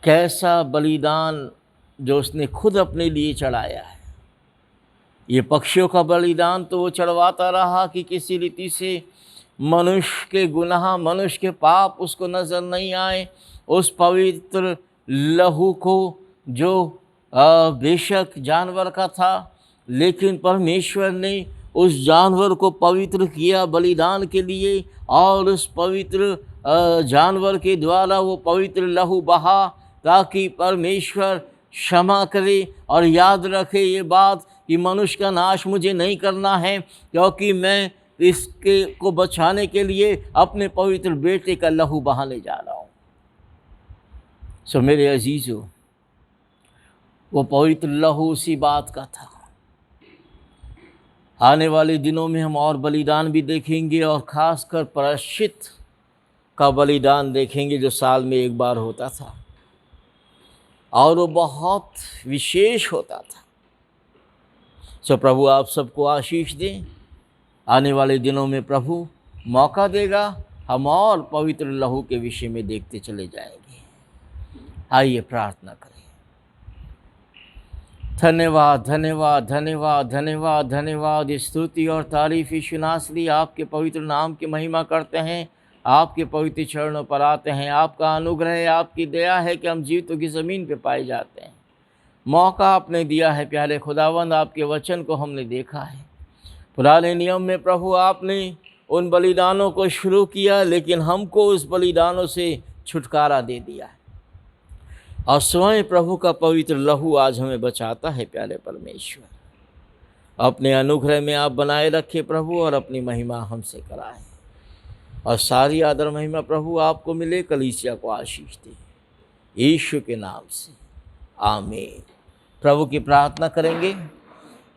S1: कैसा बलिदान जो उसने खुद अपने लिए चढ़ाया है। ये पक्षियों का बलिदान तो वो चढ़वाता रहा कि किसी रीति से मनुष्य के गुनाह, मनुष्य के पाप उसको नज़र नहीं आए। उस पवित्र लहू को जो बेशक जानवर का था, लेकिन परमेश्वर ने उस जानवर को पवित्र किया बलिदान के लिए, और उस पवित्र जानवर के द्वारा वो पवित्र लहू बहा, ताकि परमेश्वर क्षमा करे और याद रखे ये बात कि मनुष्य का नाश मुझे नहीं करना है, क्योंकि मैं इसके को बचाने के लिए अपने पवित्र बेटे का लहू बहाने जा रहा हूँ। सो मेरे अजीजों, वो पवित्र लहू उसी बात का था। आने वाले दिनों में हम और बलिदान भी देखेंगे, और ख़ासकर प्रायश्चित का बलिदान देखेंगे जो साल में एक बार होता था, और वो बहुत विशेष होता था। सो प्रभु आप सबको आशीष दें। आने वाले दिनों में प्रभु मौका देगा हम और पवित्र लहू के विषय में देखते चले जाएंगे। आइए प्रार्थना करें। धन्यवाद धन्यवाद धन्यवाद धन्यवाद धन्यवाद। स्तुति और तारीफ यीशु नासरी आपके पवित्र नाम की महिमा करते हैं, आपके पवित्र चरणों पर आते हैं। आपका अनुग्रह है, आपकी दया है कि हम जीवितों की ज़मीन पे पाए जाते हैं। मौका आपने दिया है प्यारे खुदावंद, आपके वचन को हमने देखा है। पुराने नियम में प्रभु आपने उन बलिदानों को शुरू किया, लेकिन हमको उस बलिदानों से छुटकारा दे दिया है और स्वयं प्रभु का पवित्र लहू आज हमें बचाता है। प्यारे परमेश्वर, अपने अनुग्रह में आप बनाए रखे प्रभु, और अपनी महिमा हमसे कराएं, और सारी आदर महिमा प्रभु आपको मिले। कलीसिया को आशीष दे यीशु के नाम से, आमीन। प्रभु की प्रार्थना करेंगे।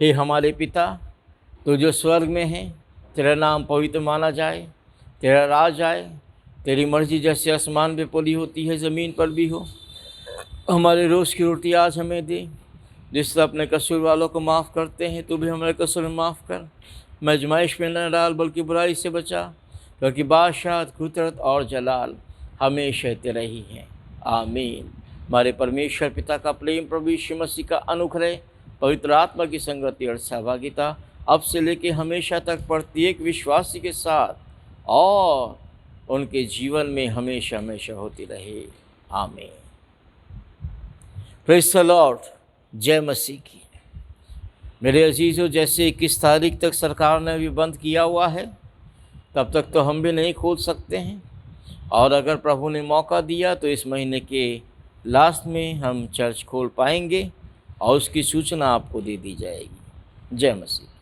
S1: हे हमारे पिता, तो जो स्वर्ग में है, तेरा नाम पवित्र माना जाए, तेरा राज आए, तेरी मर्जी जैसे आसमान पे पूरी होती है ज़मीन पर भी हो। हमारे रोज़ की रोटी आज हमें दे, जिससे अपने कसूर वालों को माफ़ करते हैं, तू भी हमारे कसूर माफ़ कर। मैं आजमाइश में न डाल, बल्कि बुराई से बचा, क्योंकि बादशाह, कुदरत और जलाल हमेशा तेरे ही हैं, आमीन। हमारे परमेश्वर पिता का प्रेम, प्रभु यीशु मसीह का अनुग्रह, पवित्र आत्मा की संगति और सहभागिता अब से लेके हमेशा तक प्रत्येक विश्वासी के साथ और उनके जीवन में हमेशा हमेशा होती रहे, आमीन। Praise the Lord. जय मसीह की। मेरे अजीज़ों, जैसे 21 तारीख तक सरकार ने भी बंद किया हुआ है, तब तक तो हम भी नहीं खोल सकते हैं, और अगर प्रभु ने मौका दिया तो इस महीने के लास्ट में हम चर्च खोल पाएंगे और उसकी सूचना आपको दे दी जाएगी। जय मसीह।